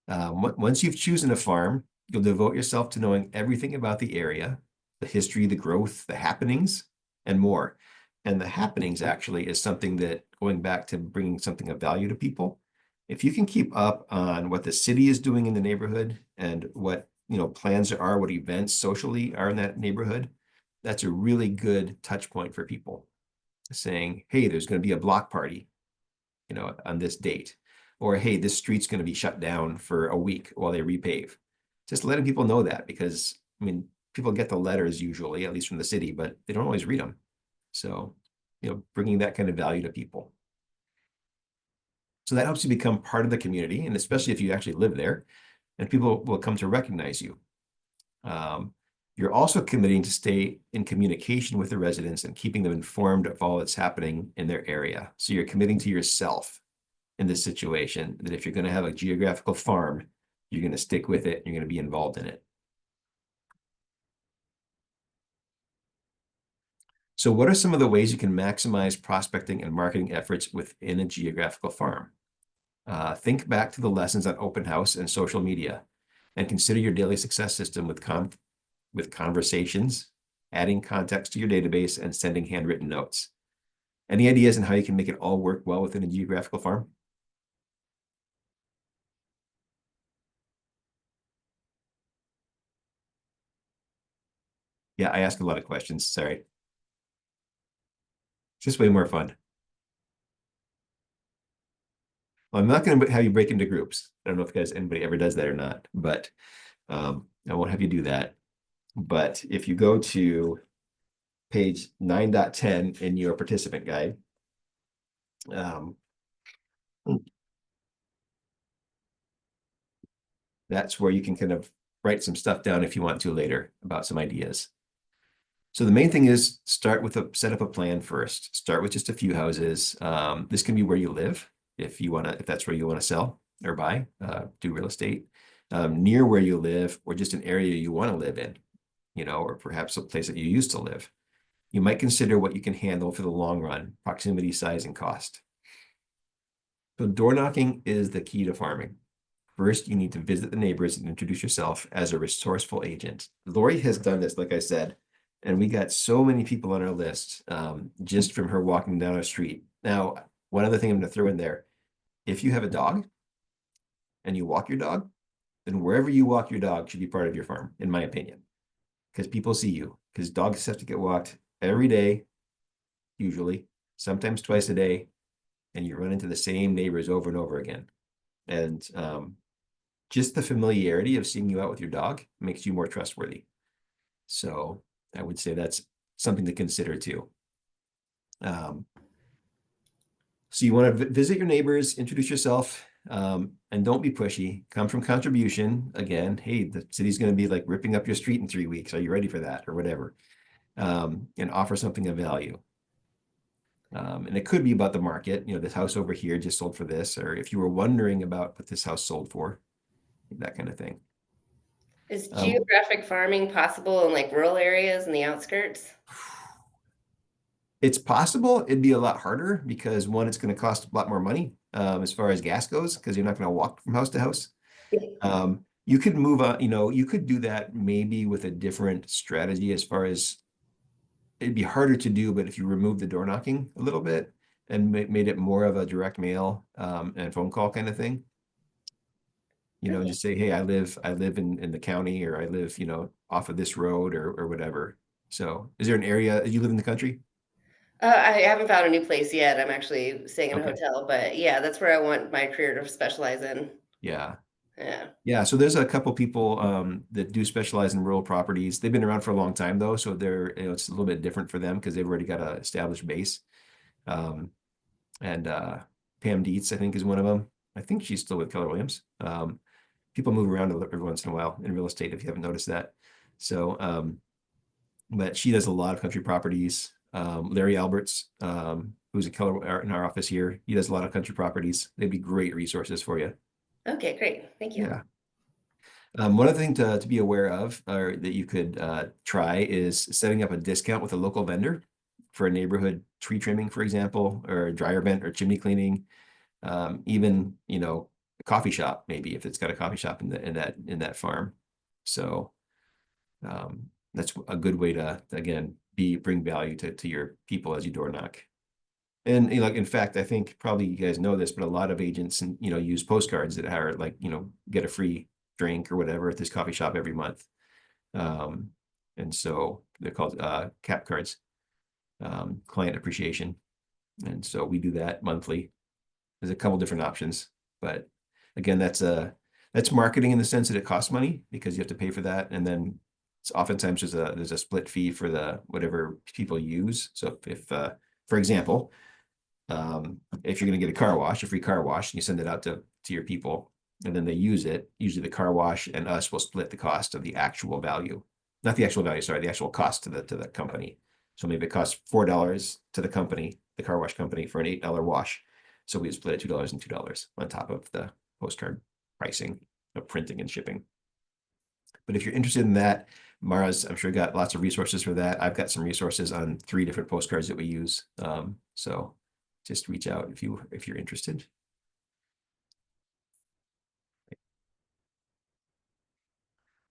A: once you've chosen a farm, you'll devote yourself to knowing everything about the area, the history, the growth, the happenings, and more. And the happenings actually is something that, going back to bringing something of value to people, if you can keep up on what the city is doing in the neighborhood and what, you know, plans there are, what events socially are in that neighborhood, that's a really good touch point for people. Saying, hey, there's going to be a block party, you know, on this date, or hey, this street's going to be shut down for a week while they repave. Just letting people know that, because I mean, people get the letters usually, at least from the city, but they don't always read them. So, you know, bringing that kind of value to people. So that helps you become part of the community, and especially if you actually live there, and people will come to recognize you. You're also committing to stay in communication with the residents and keeping them informed of all that's happening in their area. So you're committing to yourself in this situation, that if you're going to have a geographical farm, you're going to stick with it, you're going to be involved in it. So what are some of the ways you can maximize prospecting and marketing efforts within a geographical farm? Think back to the lessons on open house and social media, and consider your daily success system with conversations, adding context to your database, and sending handwritten notes. Any ideas on how you can make it all work well within a geographical farm? Yeah, I ask a lot of questions, sorry. It's just way more fun. Well, I'm not going to have you break into groups. I don't know if anybody ever does that or not, but I won't have you do that. But if you go to page 9.10 in your participant guide, that's where you can kind of write some stuff down if you want to later about some ideas. So the main thing is set up a plan first. Start with just a few houses. This can be where you live if that's where you want to sell or buy, do real estate, near where you live, or just an area you want to live in, or perhaps a place that you used to live. You might consider what you can handle for the long run, proximity, size, and cost. So door knocking is the key to farming. First, you need to visit the neighbors and introduce yourself as a resourceful agent. Lori has done this, like I said, and we got so many people on our list just from her walking down our street. Now, one other thing I'm going to throw in there, if you have a dog and you walk your dog, then wherever you walk your dog should be part of your farm, in my opinion, because people see you, because dogs have to get walked every day, usually, sometimes twice a day, and you run into the same neighbors over and over again. And just the familiarity of seeing you out with your dog makes you more trustworthy. So I would say that's something to consider too. So you want to visit your neighbors, introduce yourself, and don't be pushy. Come from contribution. Again, hey, the city's going to be like ripping up your street in 3 weeks. Are you ready for that, or whatever? And offer something of value. And it could be about the market. This house over here just sold for this, or if you were wondering about what this house sold for, that kind of thing.
B: Is geographic farming possible in like rural areas and the outskirts?
A: It's possible. It'd be a lot harder because one, it's going to cost a lot more money as far as gas goes, because you're not going to walk from house to house. You could move on, you could do that maybe with a different strategy as far as it'd be harder to do, but if you remove the door knocking a little bit and made it more of a direct mail and phone call kind of thing. Just say, hey, I live in the county, or I live, off of this road or whatever. So is there an area, you live in the country?
B: I haven't found a new place yet. I'm actually staying in a
A: Okay.
B: hotel, but yeah, that's where I want my career to specialize in.
A: Yeah.
B: Yeah.
A: Yeah. So there's a couple people that do specialize in rural properties. They've been around for a long time though. So they're, it's a little bit different for them because they've already got an established base. And Pam Dietz, I think, is one of them. I think she's still with Keller Williams. People move around every once in a while in real estate, if you haven't noticed that. So, but she does a lot of country properties. Larry Alberts, who's a Keller in our office here, he does a lot of country properties. They'd be great resources for you.
B: Okay, great. Thank you.
A: Yeah. One other thing to be aware of, or that you could try, is setting up a discount with a local vendor for a neighborhood tree trimming, for example, or a dryer vent or chimney cleaning. Even, a coffee shop, maybe, if it's got a coffee shop in that farm. So that's a good way to, again, bring value to your people as you door knock. And in fact, I think probably you guys know this, but a lot of agents, use postcards that are like, get a free drink or whatever at this coffee shop every month. And so they're called CAP cards, client appreciation. And so we do that monthly. There's a couple different options, but again, that's marketing in the sense that it costs money because you have to pay for that. And then oftentimes there's a split fee for whatever people use. So if for example, if you're going to get a free car wash, and you send it out to your people and then they use it, usually the car wash and us will split the cost of the actual value, not the actual value, sorry, the actual cost to the company. So maybe it costs $4 to the company, the car wash company, for an $8 wash. So we split it $2 and $2 on top of the postcard pricing of printing and shipping. But if you're interested in that, Mara's, I'm sure, got lots of resources for that. I've got some resources on 3 different postcards that we use. So just reach out if you're interested.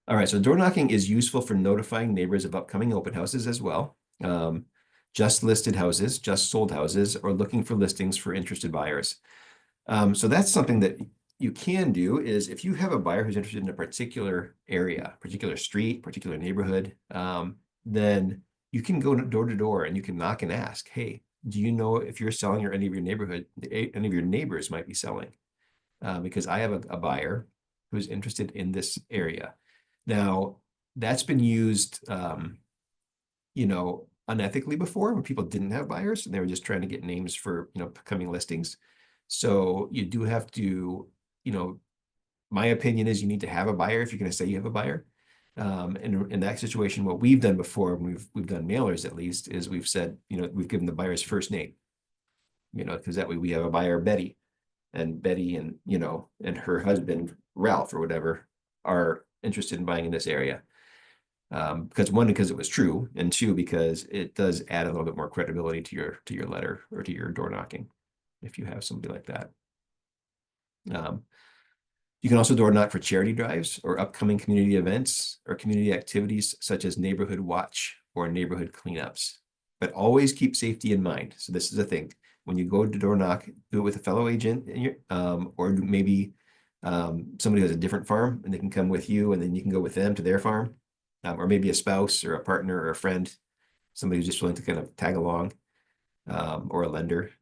A: All right, so door knocking is useful for notifying neighbors of upcoming open houses as well. Just listed houses, just sold houses, or looking for listings for interested buyers. So that's something that you can do, is if you have a buyer who's interested in a particular area, particular street, particular neighborhood, then you can go door to door and you can knock and ask, hey, do you know if you're selling, or any of your neighbors might be selling? Because I have a buyer who's interested in this area. Now, that's been used, unethically before, when people didn't have buyers and they were just trying to get names for, coming listings. So you do have to, my opinion is you need to have a buyer if you're going to say you have a buyer. In that situation, what we've done before, when we've done mailers at least, is we've said, we've given the buyer's first name, because that way we have a buyer, Betty, and Betty and, and her husband, Ralph, or whatever, are interested in buying in this area. Because one, because it was true, and two, because it does add a little bit more credibility to your letter or to your door knocking, if you have somebody like that. You can also door knock for charity drives or upcoming community events or community activities such as neighborhood watch or neighborhood cleanups. But always keep safety in mind. So this is the thing. When you go to door knock, do it with a fellow agent, or maybe somebody who has a different farm and they can come with you, and then you can go with them to their farm, or maybe a spouse or a partner or a friend, somebody who's just willing to kind of tag along, or a lender.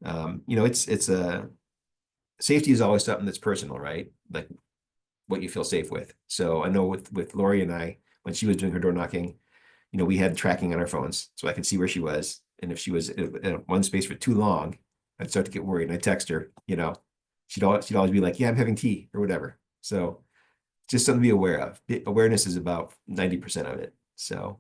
A: It's a safety is always something that's personal, right? Like what you feel safe with. So I know with Lori and I, when she was doing her door knocking, we had tracking on our phones, so I could see where she was. And if she was in one space for too long, I'd start to get worried. And I'd text her, she'd always be like, yeah, I'm having tea or whatever. So just something to be aware of. Awareness is about 90% of it. So,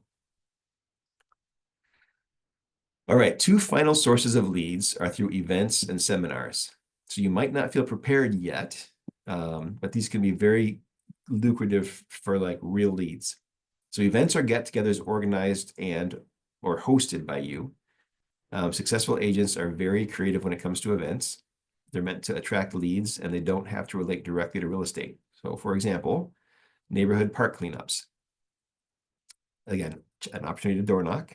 A: all right, 2 final sources of leads are through events and seminars. So you might not feel prepared yet, but these can be very lucrative for like real leads. So events are get-togethers organized or hosted by you. Successful agents are very creative when it comes to events. They're meant to attract leads, and they don't have to relate directly to real estate. So for example, neighborhood park cleanups. Again, an opportunity to door knock,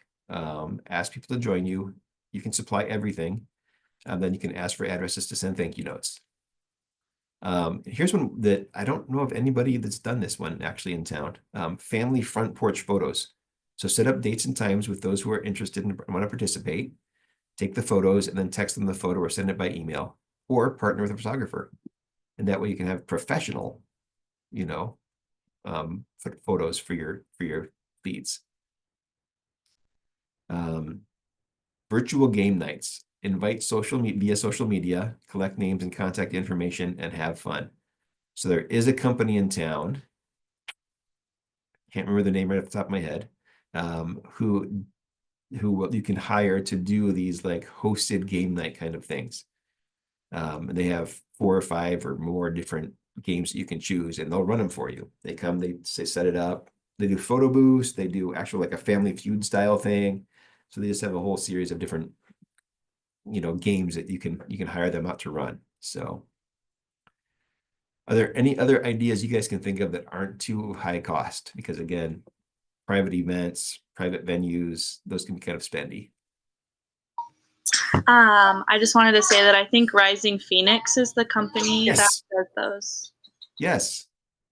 A: ask people to join you. You can supply everything. And then you can ask for addresses to send thank you notes. Here's one that I don't know of anybody that's done this one actually in town. Family front porch photos. So set up dates and times with those who are interested and want to participate. Take the photos and then text them the photo or send it by email, or partner with a photographer. And that way you can have professional, photos for your leads. Virtual game nights. Invite via social media, collect names and contact information, and have fun. So there is a company in town, can't remember the name right off the top of my head, who you can hire to do these like hosted game night kind of things. They have 4 or 5 or more different games that you can choose, and they'll run them for you. They come, they set it up, they do photo booths, they do actual like a Family Feud style thing. So they just have a whole series of different games that you can hire them out to run. So are there any other ideas you guys can think of that aren't too high cost? Because again, private events, private venues, those can be kind of spendy.
F: I just wanted to say that I think Rising Phoenix is the company that
A: Yes.
F: does those.
A: Yes,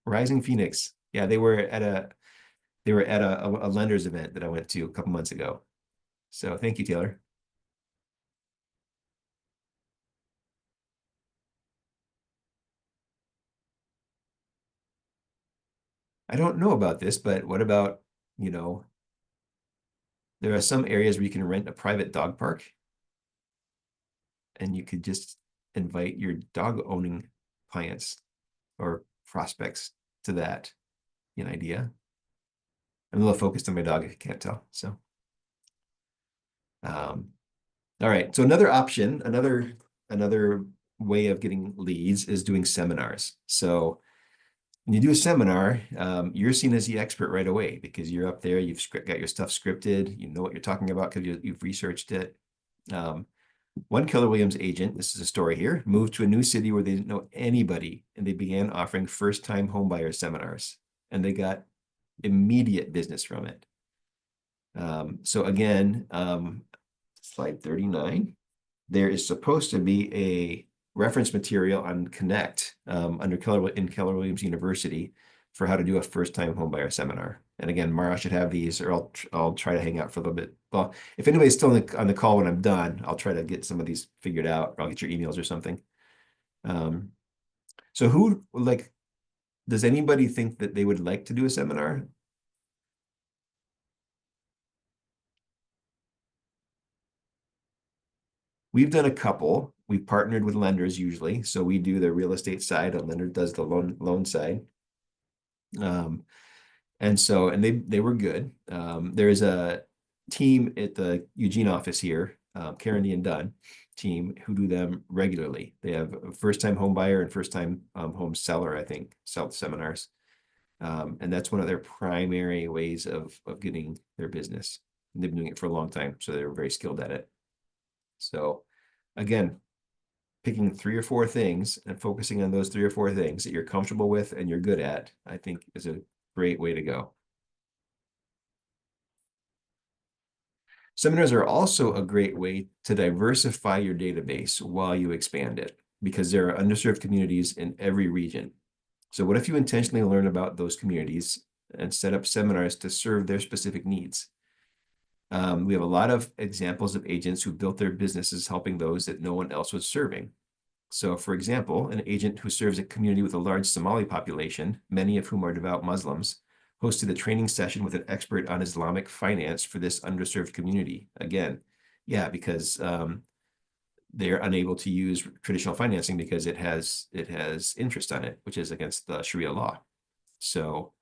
A: Rising Phoenix. Yeah, they were at a lender's event that I went to a couple months ago. So thank you, Taylor. I don't know about this, but what about, there are some areas where you can rent a private dog park, and you could just invite your dog owning clients or prospects to that. An idea. I'm a little focused on my dog, if you can't tell. So, all right. So another option, another way of getting leads is doing seminars. So when you do a seminar, you're seen as the expert right away because you're up there, you've got your stuff scripted, you know what you're talking about because you've researched it. One Keller Williams agent, this is a story here, moved to a new city where they didn't know anybody, and they began offering first-time homebuyer seminars, and they got immediate business from it. So again, slide 39, there is supposed to be a reference material on Connect in Keller Williams University for how to do a first-time homebuyer seminar. And again, Mara should have these, or I'll try to hang out for a little bit. Well, if anybody's still on the call when I'm done, I'll try to get some of these figured out, or I'll get your emails or something. So does anybody think that they would like to do a seminar? We've done a couple. We've partnered with lenders usually. So we do the real estate side, a lender does the loan side. And so, and they were good. There's a team at the Eugene office here, Karen and Dunn team, who do them regularly. They have a first-time home buyer and first-time home seller, I think, seminars. And that's one of their primary ways of getting their business. And they've been doing it for a long time, so they're very skilled at it. So again, picking 3 or 4 things and focusing on those 3 or 4 things that you're comfortable with and you're good at, I think is a great way to go. Seminars are also a great way to diversify your database while you expand it, because there are underserved communities in every region. So what if you intentionally learn about those communities and set up seminars to serve their specific needs? We have a lot of examples of agents who built their businesses helping those that no one else was serving. So for example, an agent who serves a community with a large Somali population, many of whom are devout Muslims, hosted a training session with an expert on Islamic finance for this underserved community. Again, yeah, because they're unable to use traditional financing because it has interest on it, which is against the Sharia law. So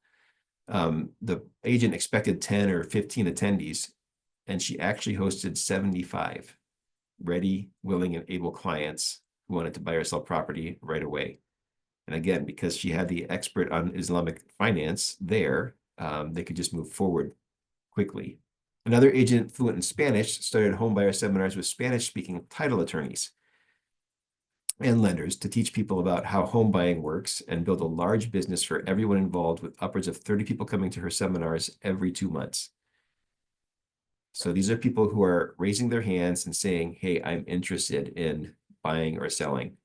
A: the agent expected 10 or 15 attendees, and she actually hosted 75 ready, willing, and able clients who wanted to buy or sell property right away. And again, because she had the expert on Islamic finance there, they could just move forward quickly. Another agent fluent in Spanish started home buyer seminars with Spanish-speaking title attorneys and lenders to teach people about how home buying works and build a large business for everyone involved, with upwards of 30 people coming to her seminars every 2 months. So these are people who are raising their hands and saying, hey, I'm interested in buying or selling.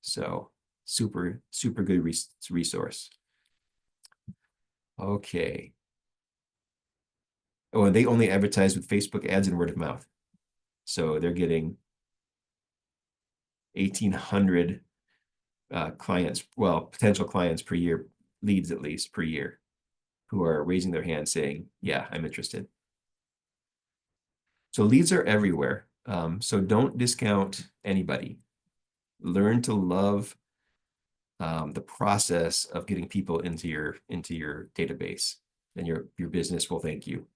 A: So super, super good resource. Okay. Oh, and they only advertise with Facebook ads and word of mouth. So they're getting 1,800 clients, well, potential clients per year, leads at least per year, who are raising their hand saying, yeah, I'm interested. So leads are everywhere. So don't discount anybody. Learn to love the process of getting people into your database, and your business will thank you.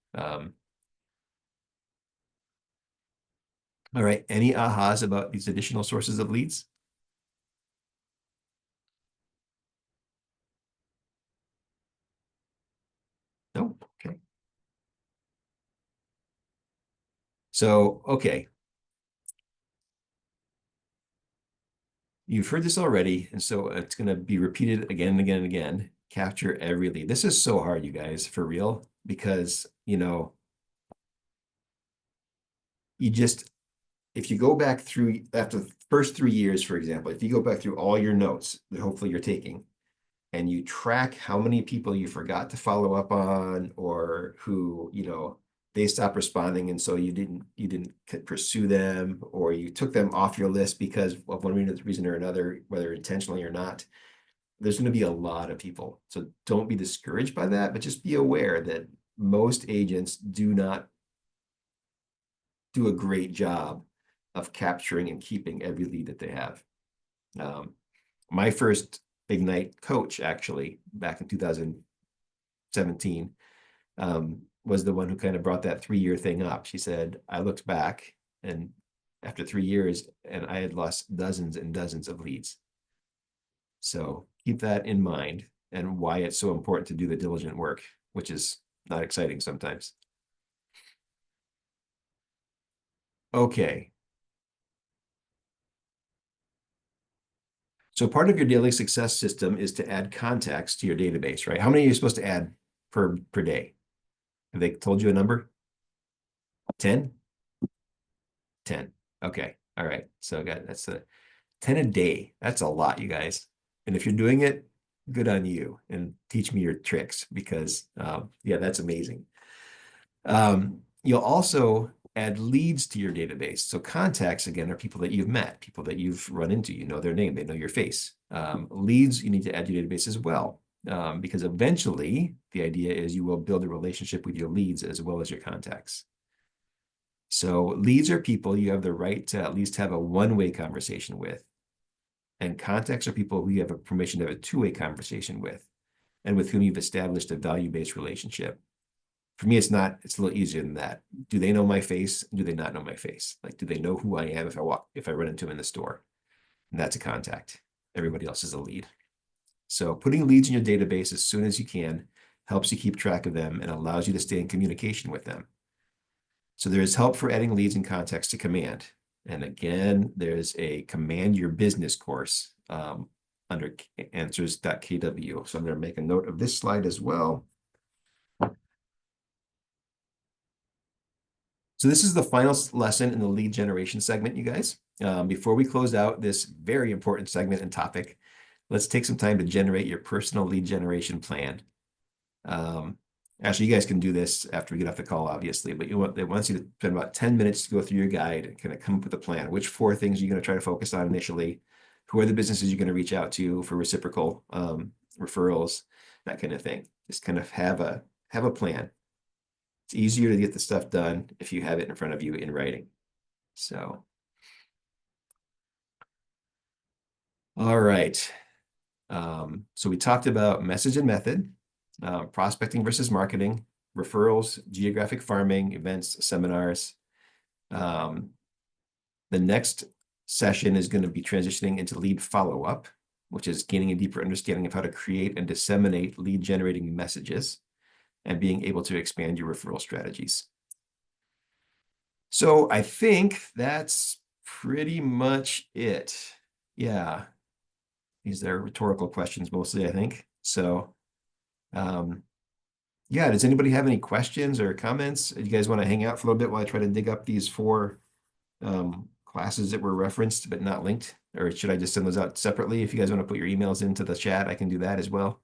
A: All right, any ahas about these additional sources of leads? No, okay. So, okay. You've heard this already, and so it's going to be repeated again and again and again. Capture every lead. This is so hard, you guys, for real, because, you know, you just, if you go back through after the first 3 years, for example, if you go back through all your notes that hopefully you're taking, and you track how many people you forgot to follow up on, or who, you know, they stopped responding and so you didn't pursue them, or you took them off your list because of one reason or another, whether intentionally or not, there's going to be a lot of people. So don't be discouraged by that, but just be aware that most agents do not do a great job of capturing and keeping every lead that they have. My first Ignite coach, actually, back in 2017, was the one who kind of brought that 3-year thing up. She said, I looked back, and after 3 years, and I had lost dozens and dozens of leads. So keep that in mind, and why it's so important to do the diligent work, which is not exciting sometimes. Okay. So part of your daily success system is to add contacts to your database, right? How many are you supposed to add per day? Have they told you a number? 10? 10. Okay. All right. So that's 10 a day. That's a lot, you guys. And if you're doing it, good on you, and teach me your tricks, because yeah, that's amazing. You'll also add leads to your database. So contacts, again, are people that you've met, people that you've run into, you know their name, they know your face. Leads, you need to add to your database as well, because eventually the idea is you will build a relationship with your leads as well as your contacts. So leads are people you have the right to at least have a one-way conversation with. And contacts are people who you have a permission to have a two-way conversation with. and with whom you've established a value-based relationship. For me, it's not, it's a little easier than that. Do they know my face? Do they not know my face? Like, do they know who I am if I run into them in the store? And that's a contact. Everybody else is a lead. So putting leads in your database as soon as you can helps you keep track of them and allows you to stay in communication with them. So there is help for adding leads and contacts to Command. And again, there's a Command Your Business course under answers.kw. So I'm going to make a note of this slide as well. So this is the final lesson in the lead generation segment, you guys. Before we close out this very important segment and topic, let's take some time to generate your personal lead generation plan. Actually, you guys can do this after we get off the call, obviously, but it wants you to spend about 10 minutes to go through your guide and kind of come up with a plan. Which 4 things are you going to try to focus on initially? Who are the businesses you're going to reach out to for reciprocal referrals, that kind of thing. Just kind of have a plan. It's easier to get the stuff done if you have it in front of you in writing. So, all right. So we talked about message and method, prospecting versus marketing, referrals, geographic farming, events, seminars. The next session is going to be transitioning into lead follow-up, which is gaining a deeper understanding of how to create and disseminate lead generating messages and being able to expand your referral strategies. So I think that's pretty much it. Yeah. These are rhetorical questions mostly, I think. So, yeah, does anybody have any questions or comments? Do you guys want to hang out for a little bit while I try to dig up these 4 classes that were referenced but not linked? Or should I just send those out separately? If you guys want to put your emails into the chat, I can do that as well.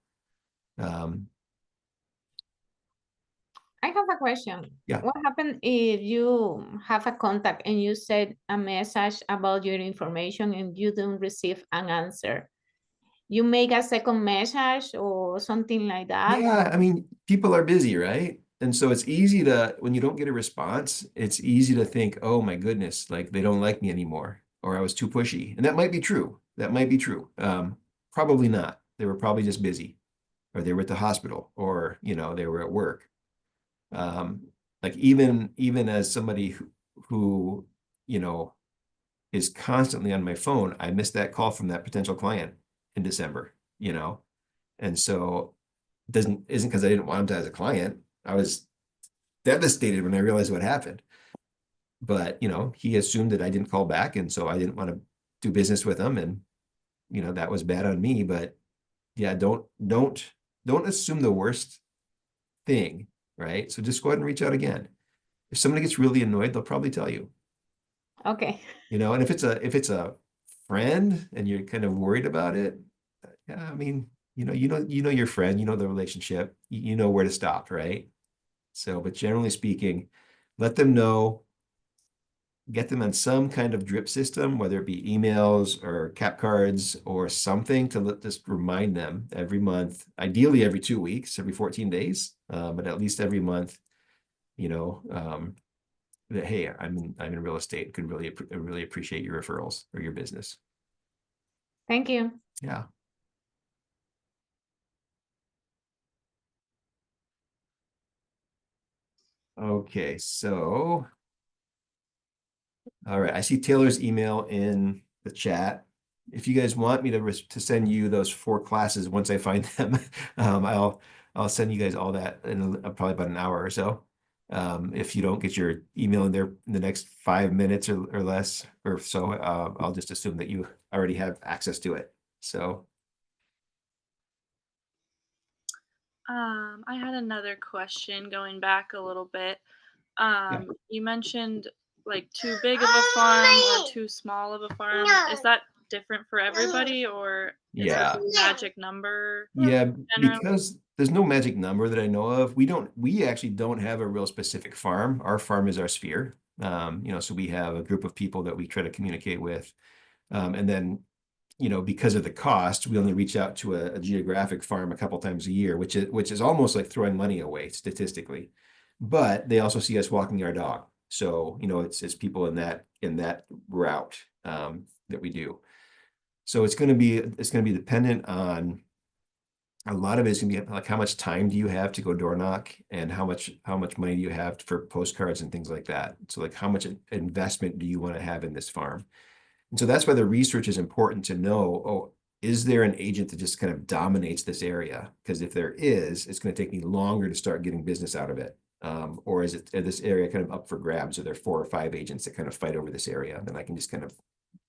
E: I have a question.
A: Yeah.
E: What happened if you have a contact and you send a message about your information and you don't receive an answer? You make a second message or something like that?
A: Yeah, I mean, people are busy, right? And so it's easy to, when you don't get a response, it's easy to think, oh my goodness, like they don't like me anymore, or I was too pushy. And that might be true. That might be true. Probably not. They were probably just busy, or they were at the hospital, or, you know, they were at work. Like even as somebody who, you know, is constantly on my phone, I missed that call from that potential client in December, you know? And so isn't because I didn't want him to as a client. I was devastated when I realized what happened. But, you know, he assumed that I didn't call back. And so I didn't want to do business with him. And, you know, that was bad on me. But yeah, don't assume the worst thing, right? So just go ahead and reach out again. If somebody gets really annoyed, they'll probably tell you.
E: Okay.
A: You know, and if it's a friend and you're kind of worried about it, yeah, I mean, you know your friend, you know the relationship, you know where to stop, right? So, but generally speaking, let them know, get them on some kind of drip system, whether it be emails or cap cards or something to just remind them every month, ideally every 2 weeks, every 14 days, but at least every month, you know, that, hey, I'm in real estate, could really appreciate your referrals or your business.
E: Thank you.
A: Yeah. Okay, so, all right, I see Taylor's email in the chat. If you guys want me to send you those 4 classes once I find them, I'll send you guys all that in probably about an hour or so. If you don't get your email in there in the next 5 minutes or less or so, I'll just assume that you already have access to it. So.
F: I had another question going back a little bit. You mentioned like too big of a farm or too small of a farm. Is that different for everybody, or is there
A: Yeah.
F: a magic number?
A: Yeah,
F: generally?
A: because there's no magic number that I know of. We actually don't have a real specific farm. Our farm is our sphere. You know, so we have a group of people that we try to communicate with. And then, you know, because of the cost, we only reach out to a geographic farm a couple times a year, which is almost like throwing money away statistically. But they also see us walking our dog. So, you know, it's people in that route that we do. So it's going to be dependent on a lot of it is gonna be like, how much time do you have to go door knock, and how much money do you have for postcards and things like that. So like, how much investment do you want to have in this farm? And so that's why the research is important to know, oh, is there an agent that just kind of dominates this area? Because if there is, it's going to take me longer to start getting business out of it. Or is this area kind of up for grabs? Are there 4 or 5 agents that kind of fight over this area? Then I can just kind of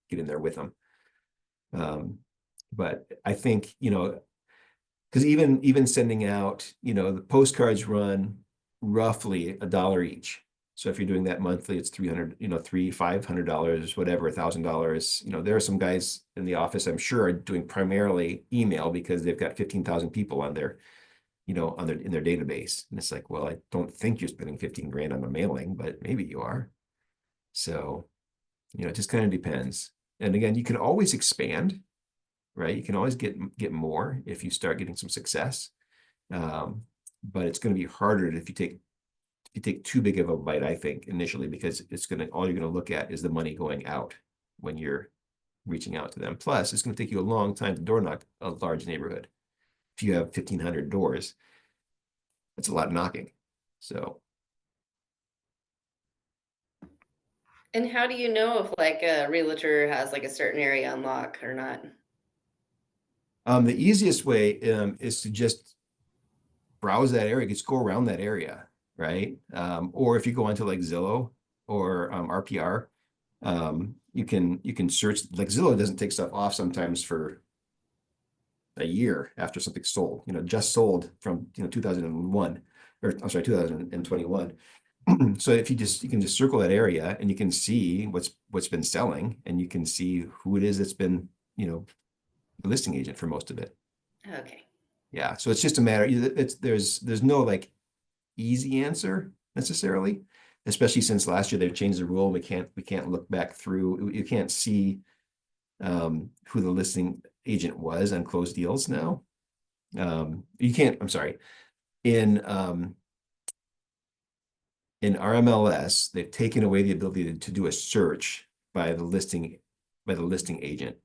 A: get in there with them. But I think, you know, because even sending out, you know, the postcards run roughly $1 each. So if you're doing that monthly, it's $300, you know, $500, whatever, $1,000. You know, there are some guys in the office, I'm sure, are doing primarily email because they've got 15,000 people on their, you know, in their database. And it's like, well, I don't think you're spending 15 grand on a mailing, but maybe you are. So, you know, it just kind of depends. And again, you can always expand, right? You can always get more if you start getting some success. But it's going to be harder if you take too big of a bite, I think, initially, because all you're going to look at is the money going out when you're reaching out to them. Plus, it's going to take you a long time to door knock a large neighborhood. If you have 1,500 doors, that's a lot of knocking. So.
B: And how do you know if like a realtor has like a certain area on lock or not?
A: The easiest way is to just browse that area, just go around that area, right? Or if you go onto like Zillow or RPR, you can search. Like Zillow doesn't take stuff off sometimes for a year after something's sold. You know, just sold from 2001, or I'm sorry, 2021. So if you can just circle that area and you can see what's been selling, and you can see who it is that's been, you know, the listing agent for most of it.
B: Okay.
A: Yeah, so it's just a matter. There's no like easy answer necessarily, especially since last year they've changed the rule. We can't look back through. You can't see who the listing agent was on closed deals now. You can't. I'm sorry. In RMLS, they've taken away the ability to do a search by the listing agent.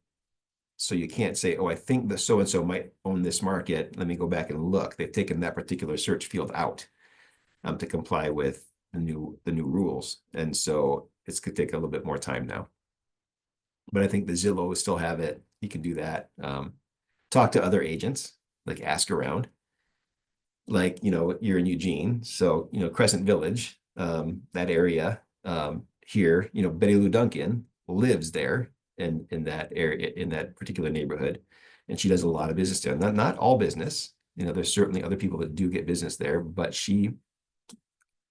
A: So you can't say, oh, I think the so-and-so might own this market. Let me go back and look. They've taken that particular search field out to comply with the new rules. And so it's going to take a little bit more time now. But I think the Zillow will still have it. You can do that. Talk to other agents, like ask around. Like, you know, you're in Eugene. So, you know, Crescent Village, that area here, you know, Betty Lou Duncan lives there. In that area, in that particular neighborhood, and she does a lot of business there. Not all business, you know. There's certainly other people that do get business there, but she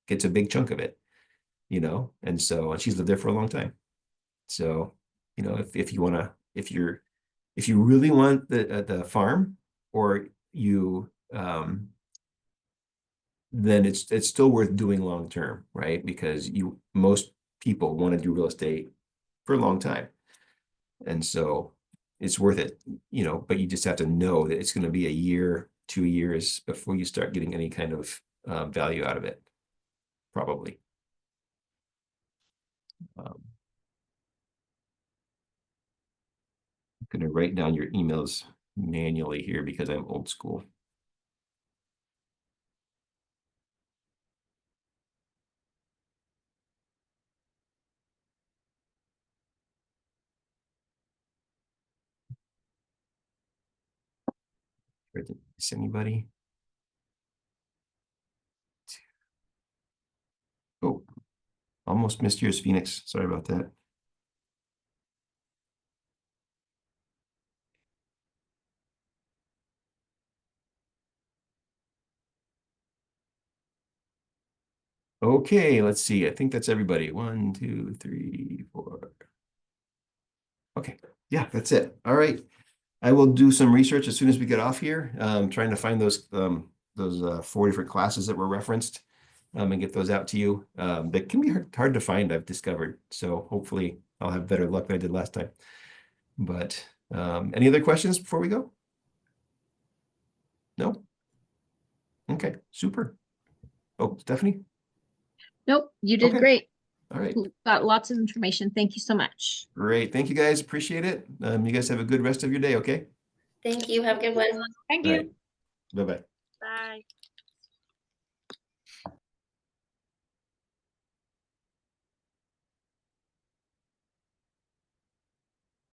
A: gets a big chunk of it, you know. And she's lived there for a long time. So, you know, if you really want the farm, or you then it's still worth doing long term, right? Because most people want to do real estate for a long time. And so it's worth it, you know, but you just have to know that it's going to be a year, 2 years before you start getting any kind of value out of it, probably. I'm going to write down your emails manually here because I'm old school. Is anybody? Oh, almost missed yours, Phoenix. Sorry about that. Okay, let's see. I think that's everybody. 1, 2, 3, 4. Okay, yeah, that's it. All right. I will do some research as soon as we get off here. Trying to find those 4 different classes that were referenced, and get those out to you. That can be hard to find, I've discovered. So hopefully I'll have better luck than I did last time. But any other questions before we go? No? Okay, super. Oh, Stephanie?
D: Nope, you did
A: Okay.
D: great.
A: All right.
D: Got lots of information. Thank you so much.
A: Great. Thank you guys. Appreciate it. You guys have a good rest of your day, okay?
B: Thank you. Have a good one.
E: Thank
A: All
E: you.
A: right. Bye-bye.
F: Bye.